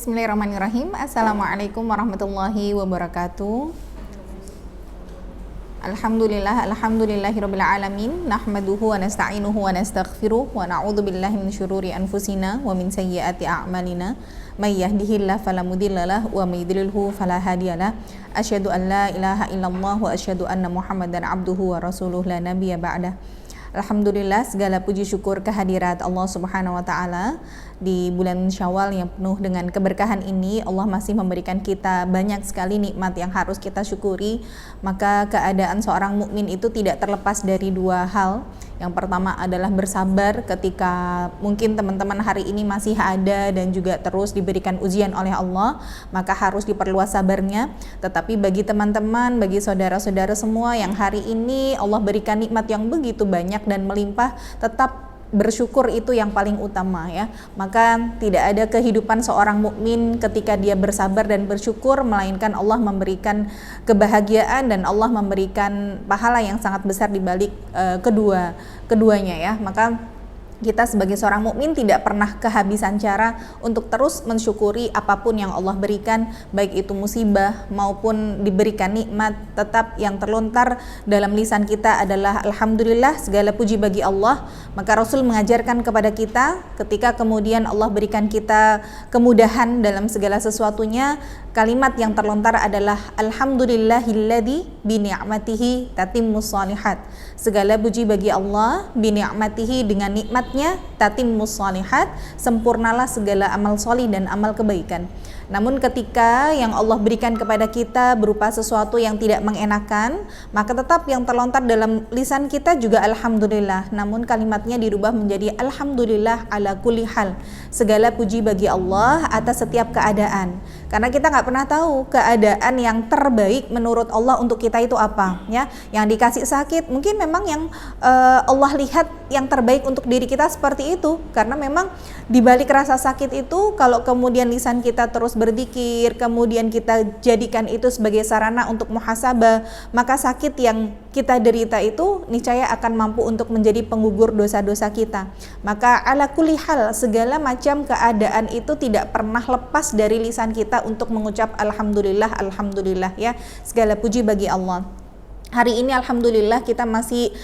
Bismillahirrahmanirrahim. Assalamualaikum warahmatullahi wabarakatuh. Alhamdulillahirabbil alamin. Nahmaduhu wa nasta'inuhu wa nastaghfiruh wa na'udzu billahi min syururi anfusina wa min sayyiati a'malina. May yahdihillahu fala mudhillalah wa may yudlilhu fala hadiyalah. Asyhadu an la ilaha illallah wa asyhadu anna Muhammadan abduhu wa rasuluh la nabiyya ba'dah. Alhamdulillah, segala puji syukur kehadirat Allah Subhanahu wa taala. Di bulan Syawal yang penuh dengan keberkahan ini, Allah masih memberikan kita banyak sekali nikmat yang harus kita syukuri. Maka keadaan seorang mukmin itu tidak terlepas dari dua hal. Yang pertama adalah bersabar ketika mungkin teman-teman hari ini masih ada dan juga terus diberikan ujian oleh Allah, maka harus diperluas sabarnya. Tetapi bagi teman-teman, bagi saudara-saudara semua yang hari ini Allah berikan nikmat yang begitu banyak dan melimpah, tetap bersyukur itu yang paling utama ya. Maka tidak ada kehidupan seorang mukmin ketika dia bersabar dan bersyukur, melainkan Allah memberikan kebahagiaan dan Allah memberikan pahala yang sangat besar di balik keduanya ya. Maka kita sebagai seorang mukmin tidak pernah kehabisan cara untuk terus mensyukuri apapun yang Allah berikan, baik itu musibah maupun diberikan nikmat. Tetap yang terlontar dalam lisan kita adalah alhamdulillah, segala puji bagi Allah. Maka Rasul mengajarkan kepada kita ketika kemudian Allah berikan kita kemudahan dalam segala sesuatunya, kalimat yang terlontar adalah alhamdulillahilladzi bi ni'matihi tatimmus shalihat. Segala puji bagi Allah, bi ni'matihi, dengan nikmatnya, tatimmus shalihat, sempurnalah segala amal solih dan amal kebaikan. Namun ketika yang Allah berikan kepada kita berupa sesuatu yang tidak mengenakan, maka tetap yang terlontar dalam lisan kita juga alhamdulillah. Namun kalimatnya dirubah menjadi alhamdulillah ala kulli hal. Segala puji bagi Allah atas setiap keadaan. Karena kita nggak pernah tahu keadaan yang terbaik menurut Allah untuk kita itu apa, ya. Yang dikasih sakit mungkin memang yang Allah lihat yang terbaik untuk diri kita seperti itu. Karena memang di balik rasa sakit itu, kalau kemudian lisan kita terus berzikir, kemudian kita jadikan itu sebagai sarana untuk muhasabah, maka sakit yang kita derita itu niscaya akan mampu untuk menjadi penggugur dosa-dosa kita. Maka ala kulli hal, segala macam keadaan itu tidak pernah lepas dari lisan kita untuk mengucap alhamdulillah, alhamdulillah ya. Segala puji bagi Allah. Hari ini alhamdulillah kita masih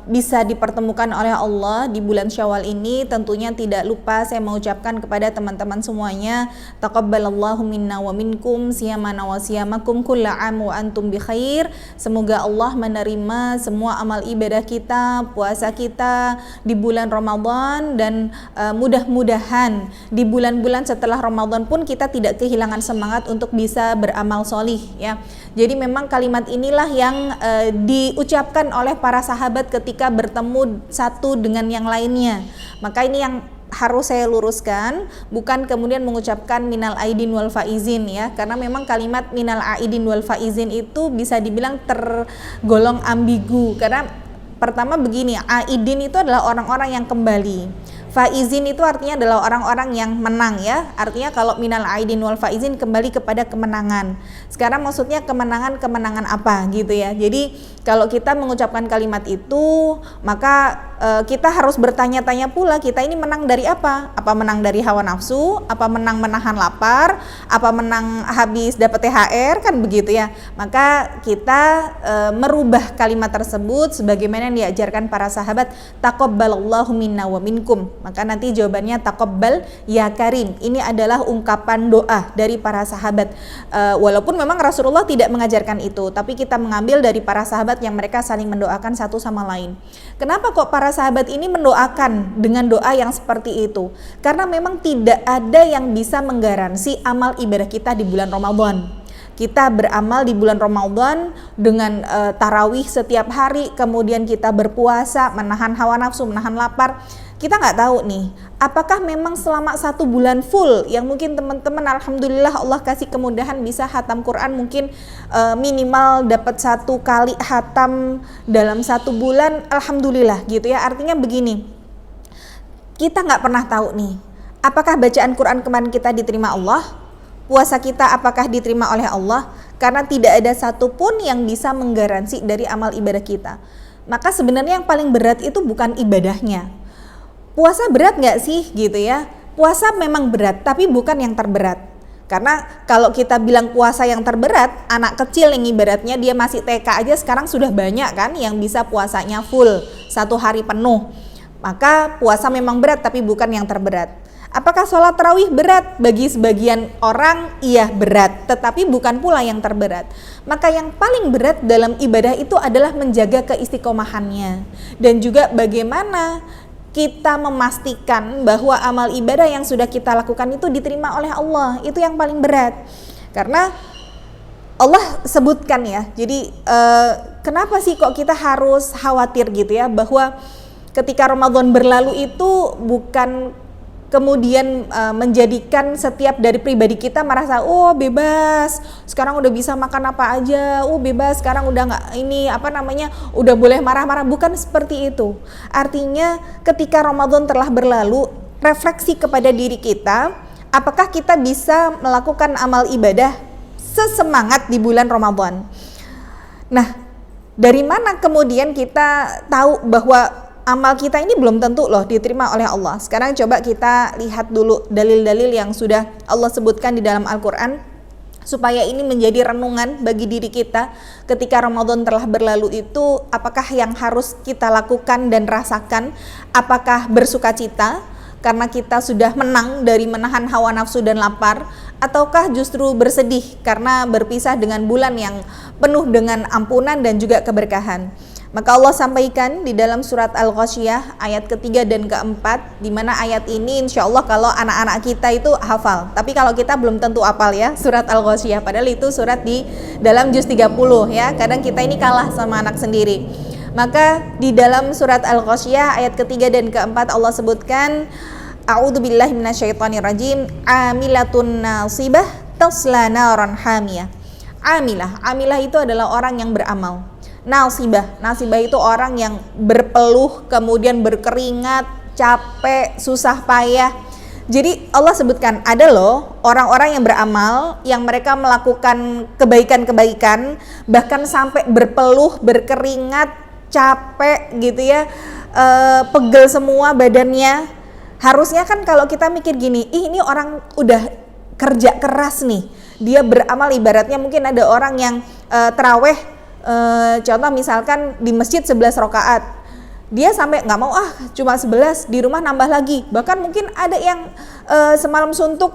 bisa dipertemukan oleh Allah di bulan Syawal ini. Tentunya tidak lupa saya mengucapkan kepada teman-teman semuanya, taqabbalallahu minna wa minkum siyamana wa siyamakum kulla am wa antum bi khair. Semoga Allah menerima semua amal ibadah kita, puasa kita di bulan Ramadan, dan mudah-mudahan di bulan-bulan setelah Ramadan pun kita tidak kehilangan semangat untuk bisa beramal solih ya. Jadi memang kalimat inilah yang diucapkan oleh para sahabat ketika bertemu satu dengan yang lainnya. Maka ini yang harus saya luruskan, bukan kemudian mengucapkan minal aidin wal faizin ya. Karena memang kalimat minal aidin wal faizin itu bisa dibilang tergolong ambigu. Karena pertama begini, aidin itu adalah orang-orang yang kembali. Faizin itu artinya adalah orang-orang yang menang ya. Artinya kalau minal aidin wal faizin, kembali kepada kemenangan. Sekarang maksudnya kemenangan apa gitu ya. Jadi kalau kita mengucapkan kalimat itu, maka kita harus bertanya-tanya pula, kita ini menang dari apa? Apa menang dari hawa nafsu? Apa menang menahan lapar? Apa menang habis dapat THR? Kan begitu ya. Maka kita merubah kalimat tersebut sebagaimana yang diajarkan para sahabat, taqabbalallahu minna wa minkum. Maka nanti jawabannya taqabbal ya karim. Ini adalah ungkapan doa dari para sahabat. Walaupun memang Rasulullah tidak mengajarkan itu, tapi kita mengambil dari para sahabat yang mereka saling mendoakan satu sama lain. Kenapa kok para sahabat ini mendoakan dengan doa yang seperti itu? Karena memang tidak ada yang bisa menggaransi amal ibadah kita di bulan Ramadan. Kita beramal di bulan Ramadan dengan tarawih setiap hari, kemudian kita berpuasa, menahan hawa nafsu, menahan lapar. Kita nggak tahu nih, apakah memang selama 1 bulan full yang mungkin teman-teman alhamdulillah Allah kasih kemudahan bisa hatam Quran, mungkin minimal dapat 1 kali hatam dalam 1 bulan, alhamdulillah gitu ya. Artinya begini, kita nggak pernah tahu nih, apakah bacaan Quran kemarin kita diterima Allah, puasa kita apakah diterima oleh Allah, karena tidak ada satupun yang bisa menggaransi dari amal ibadah kita. Maka sebenarnya yang paling berat itu bukan ibadahnya. Puasa berat nggak sih gitu ya? puasa memang berat, tapi bukan yang terberat. Karena kalau kita bilang puasa yang terberat, anak kecil yang ibaratnya dia masih TK aja sekarang sudah banyak kan yang bisa puasanya full 1 hari penuh. Maka puasa memang berat tapi bukan yang terberat. Apakah sholat tarawih berat? Bagi sebagian orang iya berat, tetapi bukan pula yang terberat. Maka yang paling berat dalam ibadah itu adalah menjaga keistiqomahannya. Dan juga bagaimana kita memastikan bahwa amal ibadah yang sudah kita lakukan itu diterima oleh Allah. Itu yang paling berat. Karena Allah sebutkan ya, jadi kenapa sih kok kita harus khawatir gitu ya, bahwa ketika Ramadan berlalu itu bukan kemudian menjadikan setiap dari pribadi kita merasa oh bebas, sekarang udah bisa makan apa aja, oh bebas sekarang udah nggak ini udah boleh marah-marah. Bukan seperti itu. Artinya ketika Ramadan telah berlalu, refleksi kepada diri kita, apakah kita bisa melakukan amal ibadah sesemangat di bulan Ramadan. Nah, dari mana kemudian kita tahu bahwa amal kita ini belum tentu loh diterima oleh Allah? Sekarang coba kita lihat dulu dalil-dalil yang sudah Allah sebutkan di dalam Al-Quran, supaya ini menjadi renungan bagi diri kita ketika Ramadan telah berlalu itu, apakah yang harus kita lakukan dan rasakan? Apakah bersukacita karena kita sudah menang dari menahan hawa nafsu dan lapar, ataukah justru bersedih karena berpisah dengan bulan yang penuh dengan ampunan dan juga keberkahan? Maka Allah sampaikan di dalam surat Al-Ghasyiyah ayat ketiga dan keempat, di mana ayat ini insya Allah kalau anak-anak kita itu hafal, tapi kalau kita belum tentu hafal ya surat Al-Ghasyiyah, padahal itu surat di dalam juz 30 ya, kadang kita ini kalah sama anak sendiri. Maka di dalam surat Al-Ghasyiyah ayat ketiga dan keempat Allah sebutkan, A'udzubillahi minasyaitonirrajim, amilatun nasibah tasla naran hamiyah. Amilah itu adalah orang yang beramal. Nasibah itu orang yang berpeluh, kemudian berkeringat, capek, susah payah. Jadi Allah sebutkan ada loh orang-orang yang beramal, yang mereka melakukan kebaikan-kebaikan, bahkan sampai berpeluh, berkeringat, capek gitu ya, pegel semua badannya. Harusnya kan kalau kita mikir gini, ini orang udah kerja keras nih, dia beramal, ibaratnya mungkin ada orang yang terawih, contoh misalkan di masjid 11 rakaat, dia sampai nggak mau cuma 11, di rumah nambah lagi, bahkan mungkin ada yang semalam suntuk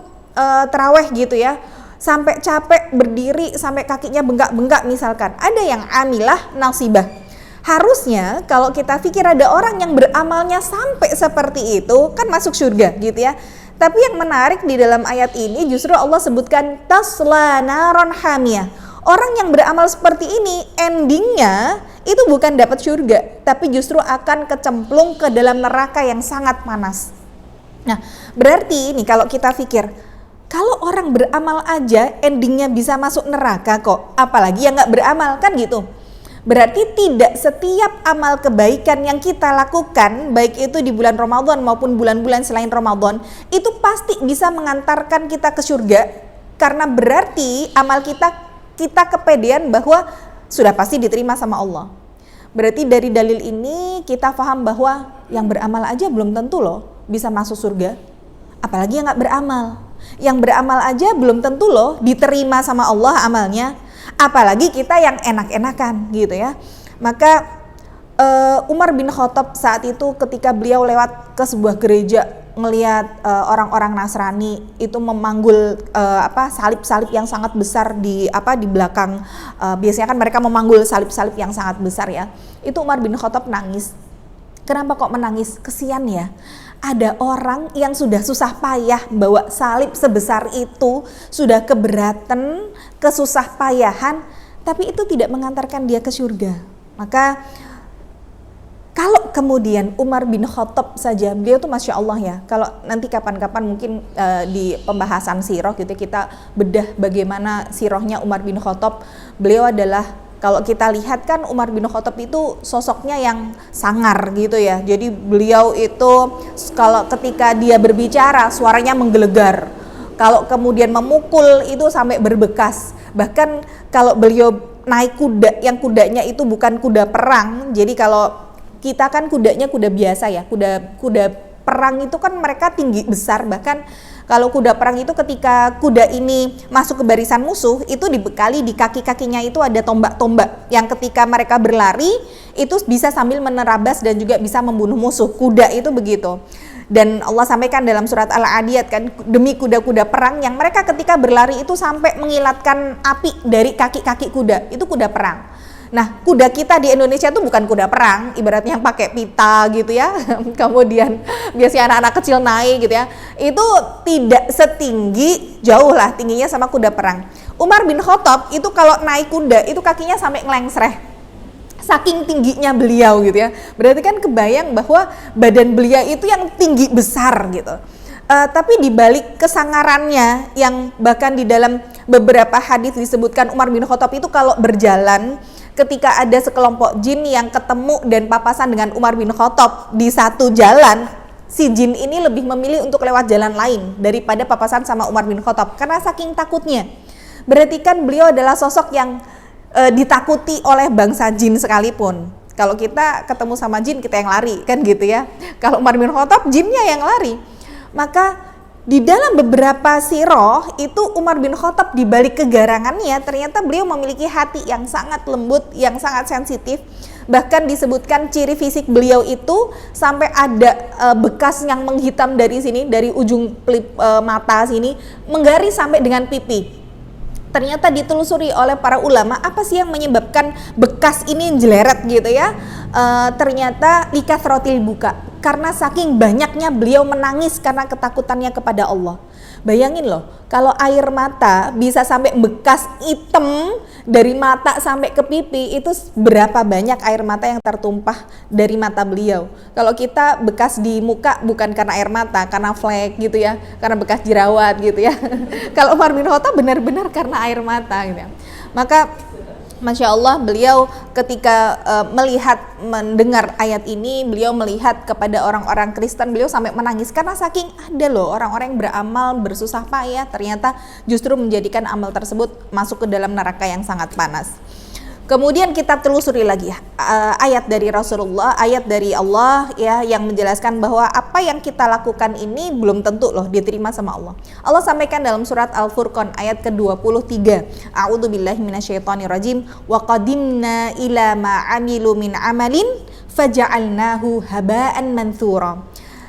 terawih gitu ya, sampai capek berdiri sampai kakinya bengkak-bengkak misalkan. Ada yang amilah nasibah. Harusnya kalau kita pikir ada orang yang beramalnya sampai seperti itu kan masuk surga gitu ya. Tapi yang menarik di dalam ayat ini justru Allah sebutkan tasla naron hamiyah. Orang yang beramal seperti ini endingnya itu bukan dapat surga, tapi justru akan kecemplung ke dalam neraka yang sangat panas. Nah, berarti ini kalau kita pikir, kalau orang beramal aja endingnya bisa masuk neraka kok, apalagi yang nggak beramal kan gitu. Berarti tidak setiap amal kebaikan yang kita lakukan, baik itu di bulan Ramadan maupun bulan-bulan selain Ramadan, itu pasti bisa mengantarkan kita ke surga. Karena berarti amal kita kepedean bahwa sudah pasti diterima sama Allah. Berarti dari dalil ini kita paham bahwa yang beramal aja belum tentu loh bisa masuk surga, apalagi yang nggak beramal. Yang beramal aja belum tentu loh diterima sama Allah amalnya, apalagi kita yang enak-enakan gitu ya. Maka Umar bin Khattab saat itu ketika beliau lewat ke sebuah gereja, ngelihat orang-orang Nasrani itu memanggul salib-salib yang sangat besar di belakang. Biasanya kan mereka memanggul salib-salib yang sangat besar ya. Itu Umar bin Khattab nangis. Kenapa kok menangis? Kesian ya. Ada orang yang sudah susah payah bawa salib sebesar itu, sudah keberatan, kesusah payahan, tapi itu tidak mengantarkan dia ke surga. Maka kalau kemudian Umar bin Khattab saja, beliau tuh Masya Allah ya, kalau nanti kapan-kapan mungkin di pembahasan sirah gitu kita bedah bagaimana sirahnya Umar bin Khattab. Beliau adalah, kalau kita lihat kan Umar bin Khattab itu sosoknya yang sangar gitu ya. Jadi beliau itu kalau ketika dia berbicara suaranya menggelegar. Kalau kemudian memukul itu sampai berbekas. Bahkan kalau beliau naik kuda, yang kudanya itu bukan kuda perang. Jadi kalau kita kan kudanya kuda biasa ya, kuda perang itu kan mereka tinggi besar, bahkan kalau kuda perang itu ketika kuda ini masuk ke barisan musuh itu dibekali di kaki-kakinya itu ada tombak-tombak yang ketika mereka berlari itu bisa sambil menerabas dan juga bisa membunuh musuh. Kuda itu begitu. Dan Allah sampaikan dalam surat Al-Adiyat kan, demi kuda-kuda perang yang mereka ketika berlari itu sampai mengilatkan api dari kaki-kaki kuda, itu kuda perang. Nah, kuda kita di Indonesia tuh bukan kuda perang, ibaratnya yang pakai pita gitu ya. Kemudian biasanya anak-anak kecil naik gitu ya. Itu tidak setinggi, jauh lah tingginya sama kuda perang. Umar bin Khattab itu kalau naik kuda itu kakinya sampai ngelengsreh. Saking tingginya beliau gitu ya. Berarti kan kebayang bahwa badan beliau itu yang tinggi besar gitu. Tapi di balik kesangarannya yang bahkan di dalam beberapa hadis disebutkan Umar bin Khattab itu kalau berjalan ketika ada sekelompok jin yang ketemu dan papasan dengan Umar bin Khattab di satu jalan, si jin ini lebih memilih untuk lewat jalan lain daripada papasan sama Umar bin Khattab karena saking takutnya. Berarti kan beliau adalah sosok yang ditakuti oleh bangsa jin sekalipun. Kalau kita ketemu sama jin, kita yang lari kan gitu ya. Kalau Umar bin Khattab, jinnya yang lari. Maka di dalam beberapa sirah itu Umar bin Khattab di balik kegarangannya ternyata beliau memiliki hati yang sangat lembut, yang sangat sensitif. Bahkan disebutkan ciri fisik beliau itu sampai ada bekas yang menghitam dari sini, dari ujung mata sini, menggaris sampai dengan pipi. Ternyata ditelusuri oleh para ulama apa sih yang menyebabkan bekas ini jeleret gitu ya. Ternyata likathrotil buka, karena saking banyaknya beliau menangis karena ketakutannya kepada Allah. Bayangin loh, kalau air mata bisa sampai bekas hitam dari mata sampai ke pipi, itu berapa banyak air mata yang tertumpah dari mata beliau. Kalau kita bekas di muka bukan karena air mata, karena flek gitu ya, karena bekas jerawat gitu ya. Kalau Umar bin Khattab benar-benar karena air mata gitu ya. Maka Masya Allah, beliau ketika mendengar ayat ini, beliau melihat kepada orang-orang Kristen, beliau sampai menangis karena saking ada loh orang-orang yang beramal bersusah payah ternyata justru menjadikan amal tersebut masuk ke dalam neraka yang sangat panas. Kemudian kita telusuri lagi ayat dari Rasulullah, ayat dari Allah ya yang menjelaskan bahwa apa yang kita lakukan ini belum tentu loh diterima sama Allah. Allah sampaikan dalam surat Al-Furqan ayat ke-23. A'udzubillahi minasyaitonirrajim. Wa qadimna ila ma 'amilu min 'amalin faja'alnahu haba'an mantsura.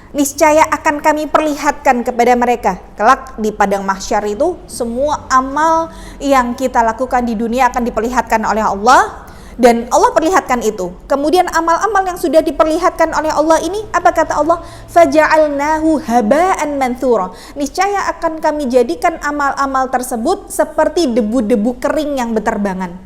Niscaya akan kami perlihatkan kepada mereka kelak di padang mahsyar itu semua amal yang kita lakukan di dunia akan diperlihatkan oleh Allah, dan Allah perlihatkan itu. Kemudian amal-amal yang sudah diperlihatkan oleh Allah ini, apa kata Allah? Faja'alnahu haba'an mantsura. Niscaya akan kami jadikan amal-amal tersebut seperti debu-debu kering yang beterbangan.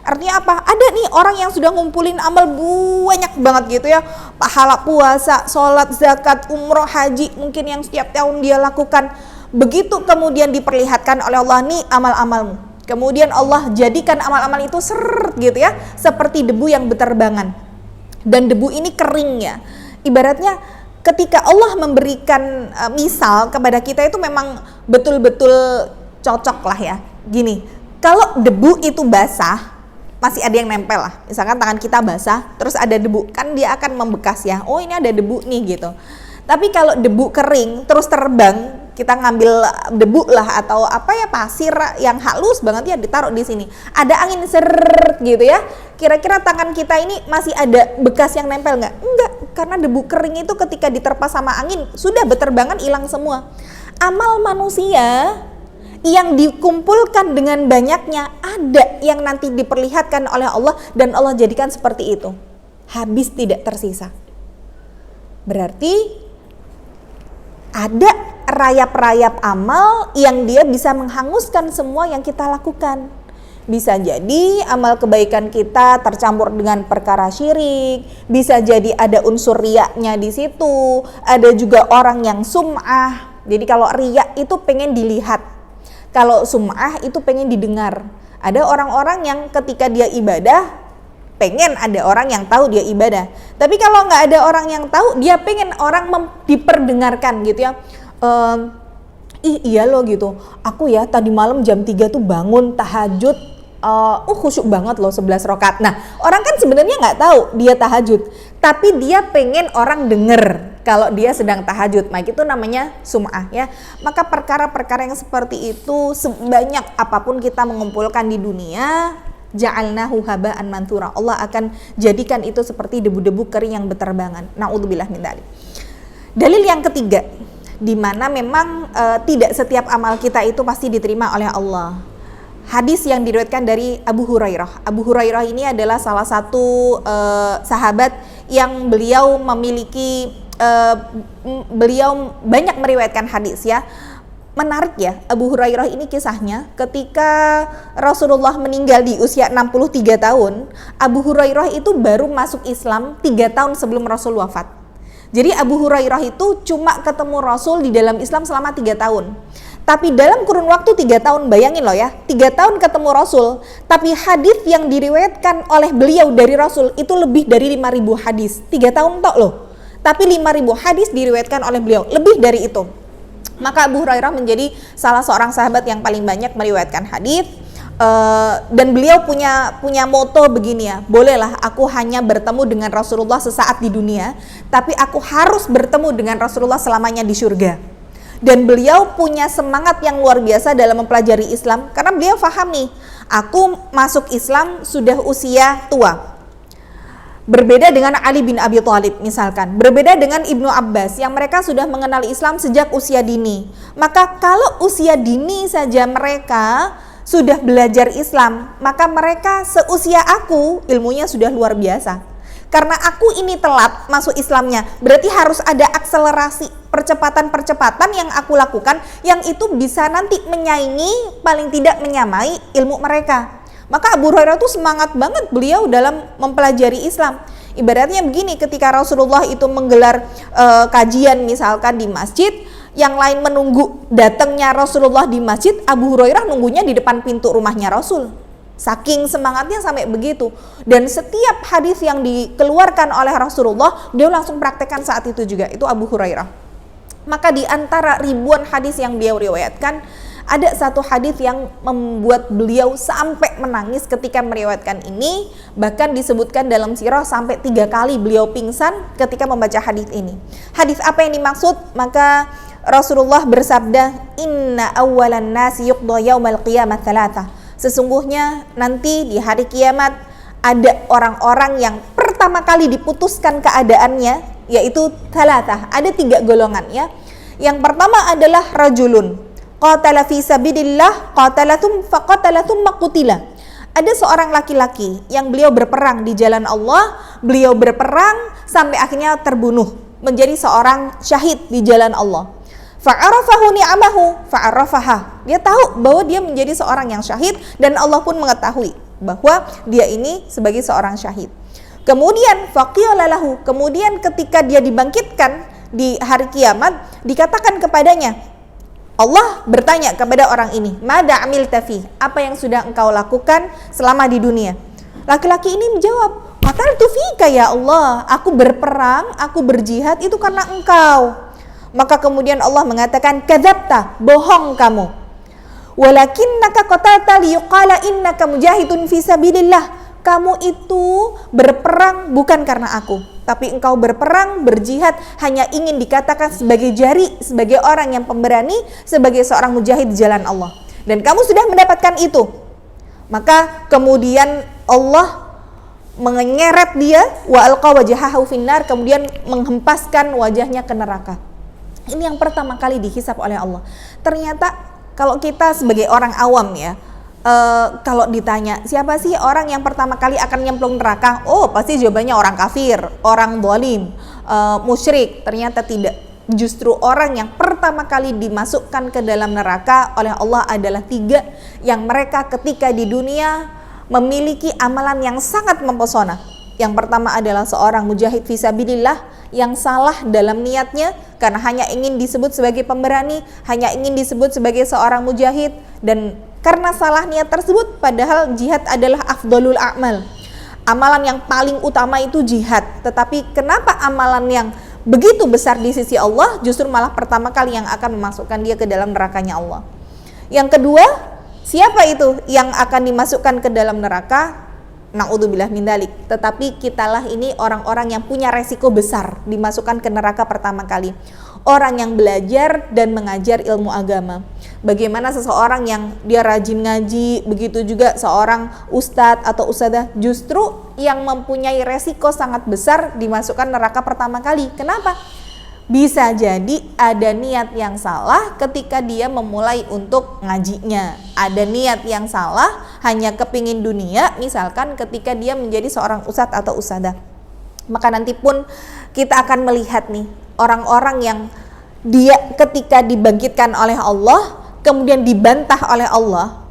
Artinya apa? Ada nih orang yang sudah ngumpulin amal banyak banget gitu ya, pahala puasa, sholat, zakat, umroh, haji, mungkin yang setiap tahun dia lakukan. Begitu kemudian diperlihatkan oleh Allah, nih amal-amalmu. Kemudian Allah jadikan amal-amal itu seret gitu ya, seperti debu yang beterbangan. Dan debu ini kering ya. Ibaratnya ketika Allah memberikan misal kepada kita itu memang betul-betul cocok lah ya. Gini, kalau debu itu basah, masih ada yang nempel lah, misalkan tangan kita basah terus ada debu, kan dia akan membekas ya, oh ini ada debu nih gitu. Tapi kalau debu kering terus terbang, kita ngambil debu lah atau apa ya, pasir yang halus banget ya ditaruh di sini, ada angin seret gitu ya, kira-kira tangan kita ini masih ada bekas yang nempel nggak? Enggak, karena debu kering itu ketika diterpa sama angin sudah beterbangan, hilang semua. Amal manusia yang dikumpulkan dengan banyaknya ada yang nanti diperlihatkan oleh Allah dan Allah jadikan seperti itu, habis tidak tersisa. Berarti ada rayap-rayap amal yang dia bisa menghanguskan semua yang kita lakukan. Bisa jadi amal kebaikan kita tercampur dengan perkara syirik, bisa jadi ada unsur riyaknya di situ, ada juga orang yang sum'ah. Jadi kalau riyak itu pengen dilihat, kalau sum'ah itu pengen didengar. Ada orang-orang yang ketika dia ibadah pengen ada orang yang tahu dia ibadah. Tapi kalau nggak ada orang yang tahu, dia pengen orang diperdengarkan gitu ya. Iya loh gitu, aku ya tadi malam jam 3 tuh bangun tahajud, khusyuk banget loh 11 rakaat. Nah, orang kan sebenarnya nggak tahu dia tahajud, tapi dia pengen orang denger kalau dia sedang tahajud, maka itu namanya sum'ah ya. Maka perkara-perkara yang seperti itu sebanyak apapun kita mengumpulkan di dunia, ja'alnahu haba'an manthura. Allah akan jadikan itu seperti debu-debu kering yang berterbangan. Na'udzubillah min dzalik. Dalil yang ketiga, di mana memang tidak setiap amal kita itu pasti diterima oleh Allah. Hadis yang diriwayatkan dari Abu Hurairah. Abu Hurairah ini adalah salah satu sahabat yang beliau memiliki beliau banyak meriwayatkan hadis ya. Menarik ya, Abu Hurairah ini kisahnya ketika Rasulullah meninggal di usia 63 tahun, Abu Hurairah itu baru masuk Islam 3 tahun sebelum Rasul wafat. Jadi Abu Hurairah itu cuma ketemu Rasul di dalam Islam selama 3 tahun. Tapi dalam kurun waktu 3 tahun, bayangin loh ya, 3 tahun ketemu Rasul, tapi hadis yang diriwayatkan oleh beliau dari Rasul itu lebih dari 5.000 hadis. 3 tahun tok loh, tapi 5.000 hadis diriwayatkan oleh beliau, lebih dari itu. Maka Abu Hurairah menjadi salah seorang sahabat yang paling banyak meriwayatkan hadis. Dan beliau punya moto begini ya, bolehlah aku hanya bertemu dengan Rasulullah sesaat di dunia, tapi aku harus bertemu dengan Rasulullah selamanya di surga. Dan beliau punya semangat yang luar biasa dalam mempelajari Islam, karena beliau paham nih, aku masuk Islam sudah usia tua. Berbeda dengan Ali bin Abi Thalib misalkan, berbeda dengan Ibnu Abbas yang mereka sudah mengenal Islam sejak usia dini. Maka kalau usia dini saja mereka sudah belajar Islam, maka mereka seusia aku ilmunya sudah luar biasa. Karena aku ini telat masuk Islamnya, berarti harus ada akselerasi, percepatan-percepatan yang aku lakukan, yang itu bisa nanti menyaingi, paling tidak menyamai ilmu mereka. Maka Abu Hurairah itu semangat banget beliau dalam mempelajari Islam. Ibaratnya begini, ketika Rasulullah itu menggelar kajian misalkan di masjid, yang lain menunggu datangnya Rasulullah di masjid, Abu Hurairah nunggunya di depan pintu rumahnya Rasul. Saking semangatnya sampai begitu. Dan setiap hadis yang dikeluarkan oleh Rasulullah, beliau langsung praktekkan saat itu juga. Itu Abu Hurairah. Maka di antara ribuan hadis yang beliau riwayatkan, ada satu hadis yang membuat beliau sampai menangis ketika meriwayatkan ini. Bahkan disebutkan dalam sirah sampai 3 kali beliau pingsan ketika membaca hadis ini. Hadis apa yang dimaksud? Maka Rasulullah bersabda, "Inna awwalan nasi yuqda yaumal qiyamah thalatha." Sesungguhnya nanti di hari kiamat ada orang-orang yang pertama kali diputuskan keadaannya, yaitu thalatha. Ada 3 golongan ya. Yang pertama adalah rajulun qatala fi sabilillah qatalatum faqatalatum maqutila. Ada seorang laki-laki yang beliau berperang di jalan Allah, beliau berperang sampai akhirnya terbunuh, menjadi seorang syahid di jalan Allah. Fa'arafahu ni'amahu fa'arafaha. Dia tahu bahwa dia menjadi seorang yang syahid, dan Allah pun mengetahui bahwa dia ini sebagai seorang syahid. Kemudian faqiyalalahu, kemudian ketika dia dibangkitkan di hari kiamat, dikatakan kepadanya, Allah bertanya kepada orang ini, "Mada amilta fi?" Apa yang sudah engkau lakukan selama di dunia? Laki-laki ini menjawab, "Qataltu fika ya Allah, aku berperang, aku berjihad itu karena engkau." Maka kemudian Allah mengatakan, "Kadzabta, bohong kamu. Walakinnaka qatalta liyuqala innaka mujahidun fi sabilillah." Kamu itu berperang bukan karena aku, tapi engkau berperang, berjihad hanya ingin dikatakan sebagai jari, sebagai orang yang pemberani, sebagai seorang mujahid di jalan Allah. Dan kamu sudah mendapatkan itu. Maka kemudian Allah menyeret dia, wa alqa wajhahu finnar, kemudian menghempaskan wajahnya ke neraka. Ini yang pertama kali dihisab oleh Allah. Ternyata kalau kita sebagai orang awam ya, kalau ditanya siapa sih orang yang pertama kali akan nyemplung neraka, oh pasti jawabannya orang kafir, orang zalim, musyrik. Ternyata tidak. Justru orang yang pertama kali dimasukkan ke dalam neraka oleh Allah adalah 3 yang mereka ketika di dunia memiliki amalan yang sangat mempesona. Yang pertama adalah seorang mujahid fisabilillah yang salah dalam niatnya karena hanya ingin disebut sebagai pemberani, hanya ingin disebut sebagai seorang mujahid, dan karena salah niat tersebut, padahal jihad adalah afdolul a'mal. Amalan yang paling utama itu jihad. Tetapi kenapa amalan yang begitu besar di sisi Allah justru malah pertama kali yang akan memasukkan dia ke dalam nerakanya Allah. Yang kedua, siapa itu yang akan dimasukkan ke dalam neraka? Na'udzubillah min dzalik. Tetapi kitalah ini orang-orang yang punya resiko besar dimasukkan ke neraka pertama kali. Orang yang belajar dan mengajar ilmu agama. Bagaimana seseorang yang dia rajin ngaji, begitu juga seorang ustadz atau ustadzah, justru yang mempunyai resiko sangat besar dimasukkan neraka pertama kali. Kenapa? Bisa jadi ada niat yang salah ketika dia memulai untuk ngajinya. Ada niat yang salah hanya kepingin dunia, misalkan ketika dia menjadi seorang ustadz atau ustadzah. Maka nanti pun kita akan melihat nih, orang-orang yang dia ketika dibangkitkan oleh Allah, kemudian dibantah oleh Allah.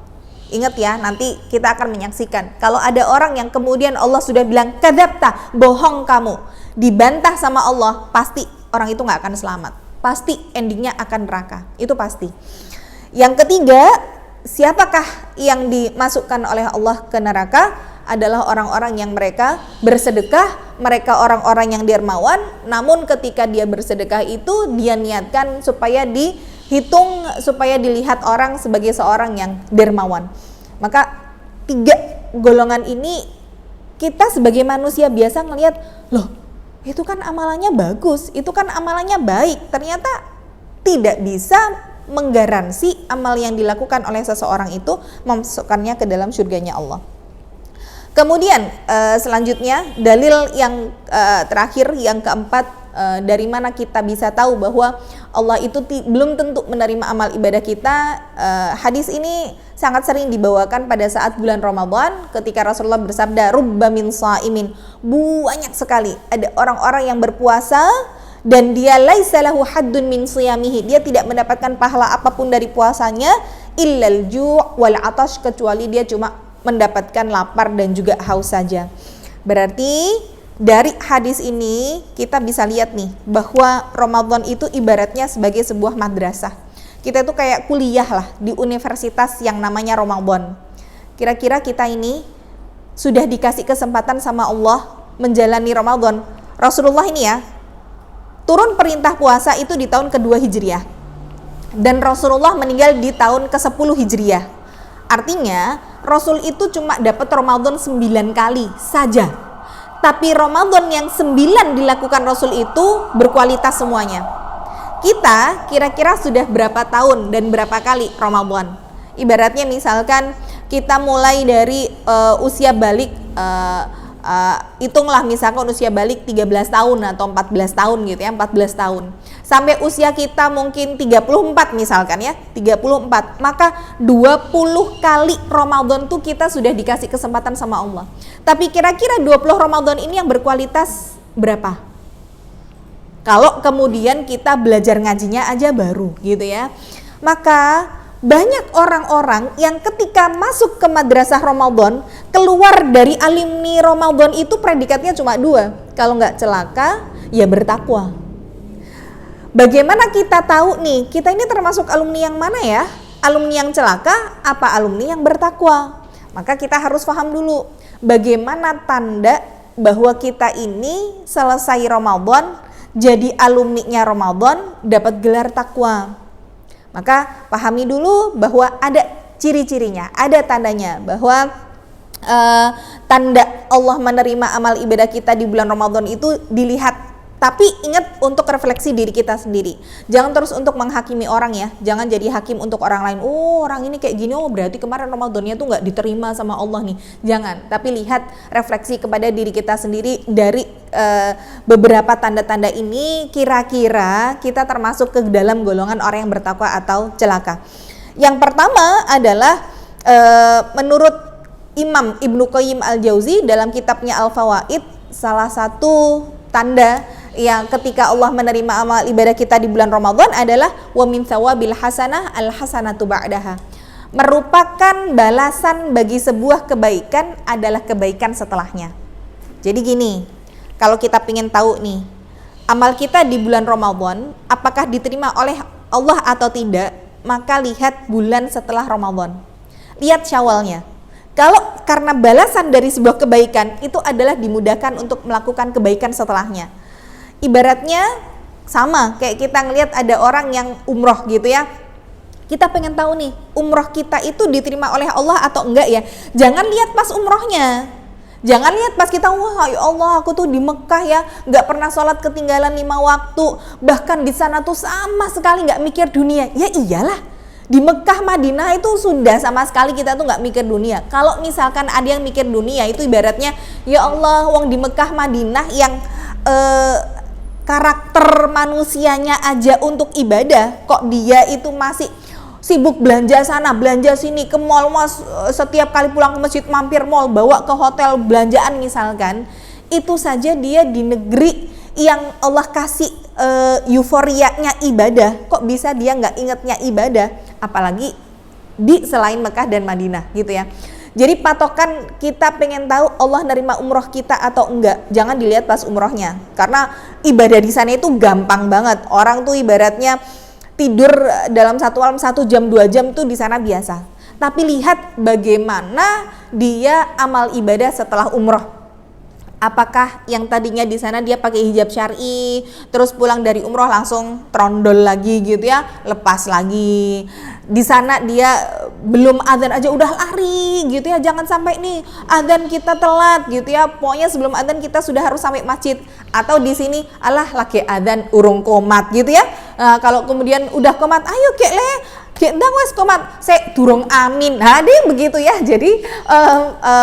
Ingat ya, nanti kita akan menyaksikan. Kalau ada orang yang kemudian Allah sudah bilang, kadzabta, bohong kamu, dibantah sama Allah, pasti orang itu nggak akan selamat, pasti endingnya akan neraka, itu pasti. Yang ketiga, siapakah yang dimasukkan oleh Allah ke neraka? Adalah orang-orang yang mereka bersedekah, mereka orang-orang yang dermawan, namun ketika dia bersedekah itu dia niatkan supaya dihitung, supaya dilihat orang sebagai seorang yang dermawan. Maka tiga golongan ini kita sebagai manusia biasa ngelihat, loh itu kan amalannya bagus, itu kan amalannya baik. Ternyata tidak bisa menggaransi amal yang dilakukan oleh seseorang itu memasukkannya ke dalam surganya Allah. Kemudian selanjutnya dalil yang terakhir, yang keempat, dari mana kita bisa tahu bahwa Allah itu belum tentu menerima amal ibadah kita. Hadis ini sangat sering dibawakan pada saat bulan Ramadan ketika Rasulullah bersabda, rubba min shaimin, banyak sekali ada orang-orang yang berpuasa dan dia laisa lahu haddun min shiyamihi, dia tidak mendapatkan pahala apapun dari puasanya, illal ju' wal 'atash, kecuali dia cuma mendapatkan lapar dan juga haus saja. Berarti dari hadis ini kita bisa lihat nih bahwa Ramadan itu ibaratnya sebagai sebuah madrasah. Kita itu kayak kuliah lah di universitas yang namanya Ramadan. Kira-kira kita ini sudah dikasih kesempatan sama Allah menjalani Ramadan. Rasulullah ini ya, turun perintah puasa itu di tahun kedua Hijriah. Dan Rasulullah meninggal di tahun ke-10 Hijriah. Artinya Rasul itu cuma dapat Ramadan 9 kali saja. Tapi Ramadan yang 9 dilakukan Rasul itu berkualitas semuanya. Kita kira-kira sudah berapa tahun dan berapa kali Ramadan? Ibaratnya misalkan kita mulai dari usia balik, hitunglah misalkan usia balik 13 tahun atau 14 tahun gitu ya, 14 tahun. Sampai usia kita mungkin 34 misalkan ya, 34. Maka 20 kali Ramadan tuh kita sudah dikasih kesempatan sama Allah. Tapi kira-kira 20 Ramadan ini yang berkualitas berapa? Kalau kemudian kita belajar ngajinya aja baru gitu ya. Maka banyak orang-orang yang ketika masuk ke madrasah Ramadan, keluar dari alumni Ramadan itu predikatnya cuma 2. Kalau nggak celaka, ya bertakwa. Bagaimana kita tahu nih, kita ini termasuk alumni yang mana ya? Alumni yang celaka, apa alumni yang bertakwa? Maka kita harus paham dulu, bagaimana tanda bahwa kita ini selesai Ramadan, jadi alumninya Ramadan, dapat gelar takwa. Maka pahami dulu bahwa ada ciri-cirinya, ada tandanya bahwa tanda Allah menerima amal ibadah kita di bulan Ramadan itu dilihat. Tapi ingat untuk refleksi diri kita sendiri. Jangan terus untuk menghakimi orang ya. Jangan jadi hakim untuk orang lain. Oh, orang ini kayak gini, oh berarti kemarin Ramadannya tuh nggak diterima sama Allah nih. Jangan. Tapi lihat, refleksi kepada diri kita sendiri dari beberapa tanda-tanda ini. Kira-kira kita termasuk ke dalam golongan orang yang bertakwa atau celaka. Yang pertama adalah menurut Imam Ibnu Qayyim Al-Jauzi dalam kitabnya Al-Fawaid, salah satu tanda yang ketika Allah menerima amal ibadah kita di bulan Ramadan adalah wa min thawabil hasanah al hasanatu ba'daha. Merupakan balasan bagi sebuah kebaikan adalah kebaikan setelahnya. Jadi gini, kalau kita ingin tahu nih, amal kita di bulan Ramadan apakah diterima oleh Allah atau tidak, maka lihat bulan setelah Ramadan. Lihat Syawalnya. Kalau karena balasan dari sebuah kebaikan itu adalah dimudahkan untuk melakukan kebaikan setelahnya. Ibaratnya sama kayak kita ngelihat ada orang yang umroh gitu ya. Kita pengen tahu nih, umroh kita itu diterima oleh Allah atau enggak ya. Jangan lihat pas umrohnya. Jangan lihat pas kita, wah ya Allah aku tuh di Mekah ya, nggak pernah sholat ketinggalan 5 waktu, bahkan di sana tuh sama sekali nggak mikir dunia. Ya iyalah, di Mekah Madinah itu sudah sama sekali kita tuh nggak mikir dunia. Kalau misalkan ada yang mikir dunia, itu ibaratnya ya Allah, wong di Mekah Madinah yang karakter manusianya aja untuk ibadah, kok dia itu masih sibuk belanja sana, belanja sini, ke mall, mas, setiap kali pulang ke masjid mampir mall, bawa ke hotel belanjaan misalkan. Itu saja dia di negeri yang Allah kasih euforianya ibadah, kok bisa dia nggak ingetnya ibadah, apalagi di selain Mekah dan Madinah gitu ya. Jadi patokan kita pengen tahu Allah nerima umroh kita atau enggak, jangan dilihat pas umrohnya, karena ibadah di sana itu gampang banget. Orang tuh ibaratnya tidur dalam satu malam 1 jam 2 jam tuh di sana biasa. Tapi lihat bagaimana dia amal ibadah setelah umroh. Apakah yang tadinya di sana dia pakai hijab syar'i, terus pulang dari umroh langsung trondol lagi gitu ya, lepas lagi. Di sana dia belum adzan aja udah lari gitu ya, jangan sampai nih adzan kita telat gitu ya. Pokoknya sebelum adzan kita sudah harus sampai masjid. Atau di sini alah lagi adzan urung komat gitu ya. Nah, kalau kemudian udah komat, ayo kek le, kek ndang wes komat, saya durung amin. Nah, dia begitu ya. Jadi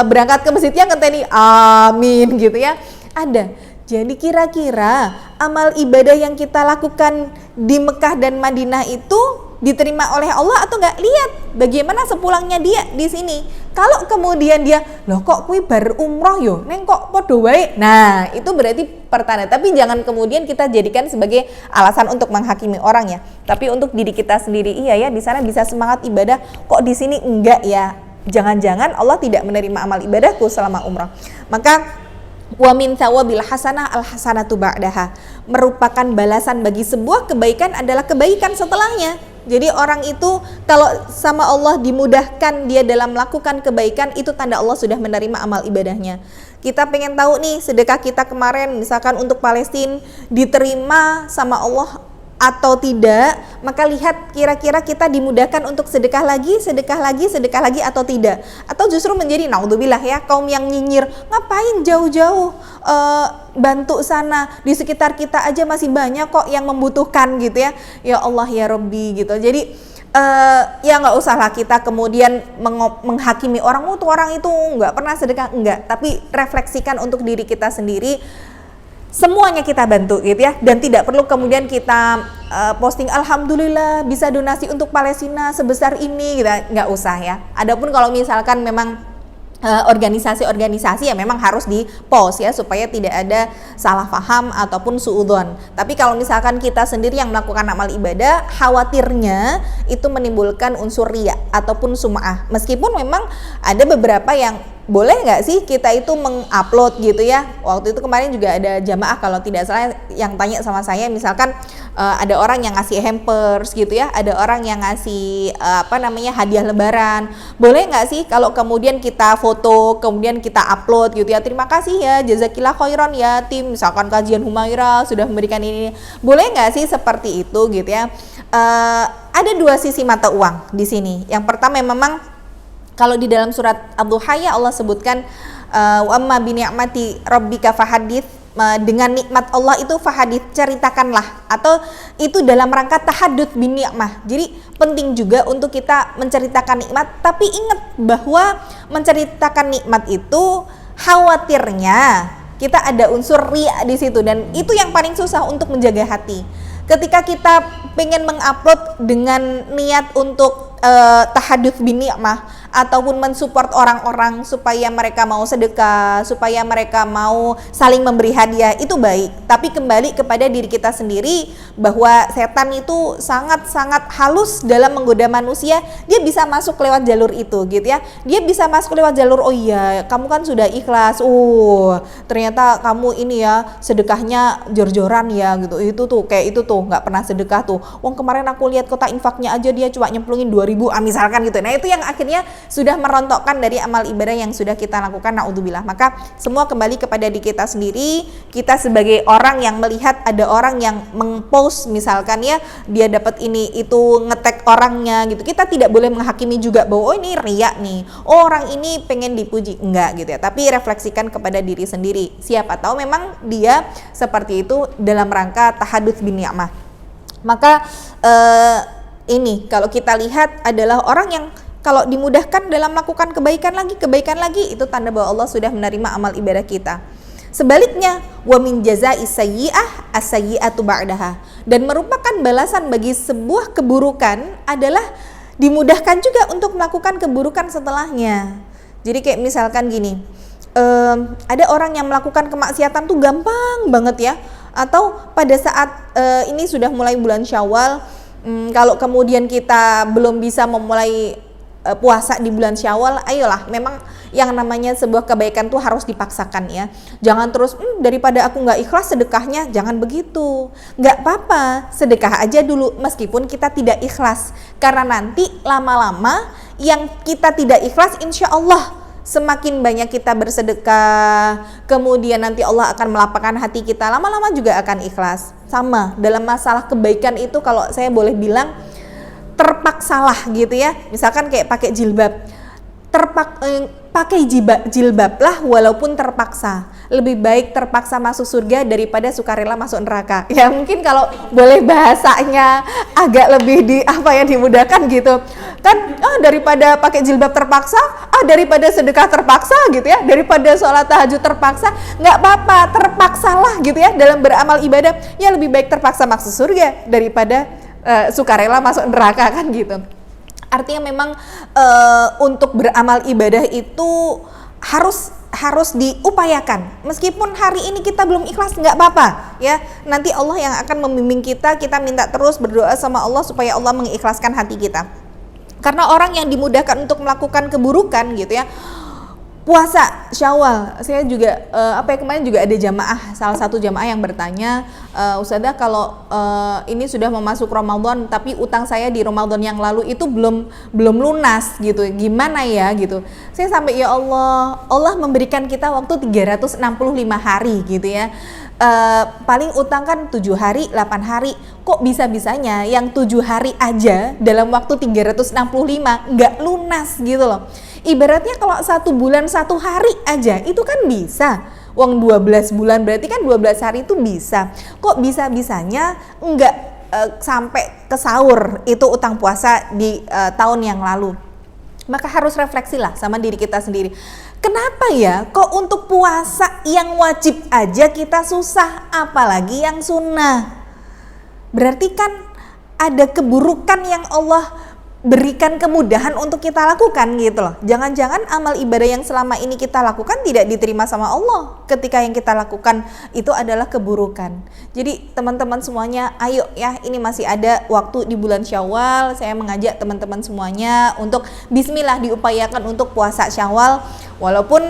berangkat ke masjidnya ngenteni amin gitu ya. Ada. Jadi kira-kira amal ibadah yang kita lakukan di Mekah dan Madinah itu diterima oleh Allah atau enggak? Lihat bagaimana sepulangnya dia di sini. Kalau kemudian dia, loh kok kui bar umroh yo, neng kok podo wae. Nah, itu berarti pertanda. Tapi jangan kemudian kita jadikan sebagai alasan untuk menghakimi orang ya. Tapi untuk diri kita sendiri, iya ya, di sana bisa semangat ibadah, kok di sini enggak ya. Jangan-jangan Allah tidak menerima amal ibadahku selama umroh. Maka wa min thawabil hasanah al hasanatu ba'daha, merupakan balasan bagi sebuah kebaikan adalah kebaikan setelahnya. Jadi orang itu kalau sama Allah dimudahkan dia dalam melakukan kebaikan, itu tanda Allah sudah menerima amal ibadahnya. Kita pengen tahu nih sedekah kita kemarin misalkan untuk Palestina diterima sama Allah atau tidak, maka lihat kira-kira kita dimudahkan untuk sedekah lagi atau tidak, atau justru menjadi naudzubillah ya kaum yang nyinyir, ngapain jauh-jauh bantu sana, di sekitar kita aja masih banyak kok yang membutuhkan gitu ya. Ya Allah ya Rabbi gitu. Jadi ya nggak usahlah kita kemudian menghakimi orang, tuh orang itu nggak pernah sedekah, enggak, tapi refleksikan untuk diri kita sendiri. Semuanya kita bantu gitu ya, dan tidak perlu kemudian kita posting alhamdulillah bisa donasi untuk Palestina sebesar ini gitu, nggak usah ya. Adapun kalau misalkan memang organisasi-organisasi ya memang harus di post ya supaya tidak ada salah paham ataupun suudzon. Tapi kalau misalkan kita sendiri yang melakukan amal ibadah, khawatirnya itu menimbulkan unsur riya ataupun sum'ah. Meskipun memang ada beberapa yang boleh nggak sih kita itu mengupload gitu ya. Waktu itu kemarin juga ada jamaah kalau tidak salah yang tanya sama saya, misalkan ada orang yang ngasih hampers gitu ya, ada orang yang ngasih hadiah lebaran. Boleh nggak sih kalau kemudian kita foto kemudian kita upload gitu ya, terima kasih ya jazakillah khairan ya tim misalkan kajian Humaira sudah memberikan ini. Boleh nggak sih seperti itu gitu ya. Ada dua sisi mata uang di sini. Yang pertama memang kalau di dalam surat Ad-Duha ya Allah sebutkan wa amma bi ni'mati rabbika fahadits, dengan nikmat Allah itu fahadits, ceritakanlah, atau itu dalam rangka tahadduts bin ni'mah. Jadi penting juga untuk kita menceritakan nikmat, tapi ingat bahwa menceritakan nikmat itu khawatirnya kita ada unsur riya di situ, dan itu yang paling susah untuk menjaga hati. Ketika kita pengen mengupload dengan niat untuk tahadduts bin ni'mah ataupun mensupport orang-orang supaya mereka mau sedekah, supaya mereka mau saling memberi hadiah, itu baik. Tapi kembali kepada diri kita sendiri, bahwa setan itu sangat-sangat halus dalam menggoda manusia. Dia bisa masuk lewat jalur itu gitu ya. Dia bisa masuk lewat jalur, oh iya kamu kan sudah ikhlas, ternyata kamu ini ya sedekahnya jor-joran ya gitu, itu tuh kayak itu tuh nggak pernah sedekah tuh. Wong kemarin aku lihat kotak infaknya aja dia cuma nyemplungin 2.000 2000 misalkan gitu. Nah itu yang akhirnya sudah merontokkan dari amal ibadah yang sudah kita lakukan, naudzubillah. Maka semua kembali kepada diri kita sendiri. Kita sebagai orang yang melihat ada orang yang mengpost misalkan ya, dia dapat ini itu, nge-tag orangnya gitu, kita tidak boleh menghakimi juga bahwa oh ini riya nih, oh orang ini pengen dipuji, enggak gitu ya. Tapi refleksikan kepada diri sendiri, siapa tahu memang dia seperti itu dalam rangka tahaduts bin ni'mah. Maka ini kalau kita lihat adalah orang yang kalau dimudahkan dalam melakukan kebaikan lagi itu tanda bahwa Allah sudah menerima amal ibadah kita. Sebaliknya, wa min jazaa'i sayyi'ah as-sayyi'atu ba'daha, dan merupakan balasan bagi sebuah keburukan adalah dimudahkan juga untuk melakukan keburukan setelahnya. Jadi kayak misalkan gini, ada orang yang melakukan kemaksiatan tuh gampang banget ya, atau pada saat ini sudah mulai bulan Syawal, kalau kemudian kita belum bisa memulai puasa di bulan Syawal, ayolah, memang yang namanya sebuah kebaikan tuh harus dipaksakan ya. Jangan terus daripada aku nggak ikhlas sedekahnya, jangan begitu. Nggak apa-apa, sedekah aja dulu meskipun kita tidak ikhlas, karena nanti lama-lama yang kita tidak ikhlas, insya Allah semakin banyak kita bersedekah, kemudian nanti Allah akan melapangkan hati kita, lama-lama juga akan ikhlas. Sama dalam masalah kebaikan itu, kalau saya boleh bilang terpaksalah gitu ya, misalkan kayak pakai jilbab, pakai jilbab lah walaupun terpaksa. Lebih baik terpaksa masuk surga daripada sukarela masuk neraka. Ya mungkin kalau boleh bahasanya agak lebih dimudahkan gitu kan, daripada pakai jilbab terpaksa, daripada sedekah terpaksa gitu ya, daripada sholat tahajud terpaksa, nggak apa-apa, terpaksalah gitu ya dalam beramal ibadah. Ya lebih baik terpaksa masuk surga daripada sukarela masuk neraka kan gitu. Artinya memang untuk beramal ibadah itu harus diupayakan. Meskipun hari ini kita belum ikhlas, nggak apa-apa ya. Nanti Allah yang akan membimbing kita. Kita minta terus berdoa sama Allah supaya Allah mengikhlaskan hati kita. Karena orang yang dimudahkan untuk melakukan keburukan gitu ya, puasa Syawal, saya juga kemarin juga ada salah satu jamaah yang bertanya, Ustazah kalau ini sudah memasuk Ramadan tapi utang saya di Ramadan yang lalu itu belum lunas gitu, gimana ya gitu. Saya sampai ya Allah memberikan kita waktu 365 hari gitu ya. Paling utang kan 7 hari, 8 hari, kok bisa-bisanya yang 7 hari aja dalam waktu 365 nggak lunas gitu loh. Ibaratnya kalau 1 bulan 1 hari aja itu kan bisa, uang 12 bulan berarti kan 12 hari itu bisa. Kok bisa-bisanya enggak sampai ke sahur itu utang puasa di tahun yang lalu. Maka harus refleksilah sama diri kita sendiri. Kenapa ya kok untuk puasa yang wajib aja kita susah, apalagi yang sunnah? Berarti kan ada keburukan yang Allah berikan kemudahan untuk kita lakukan gitu loh. Jangan-jangan amal ibadah yang selama ini kita lakukan tidak diterima sama Allah ketika yang kita lakukan itu adalah keburukan. Jadi teman-teman semuanya, ayo ya, ini masih ada waktu di bulan Syawal. Saya mengajak teman-teman semuanya untuk bismillah diupayakan untuk puasa Syawal. Walaupun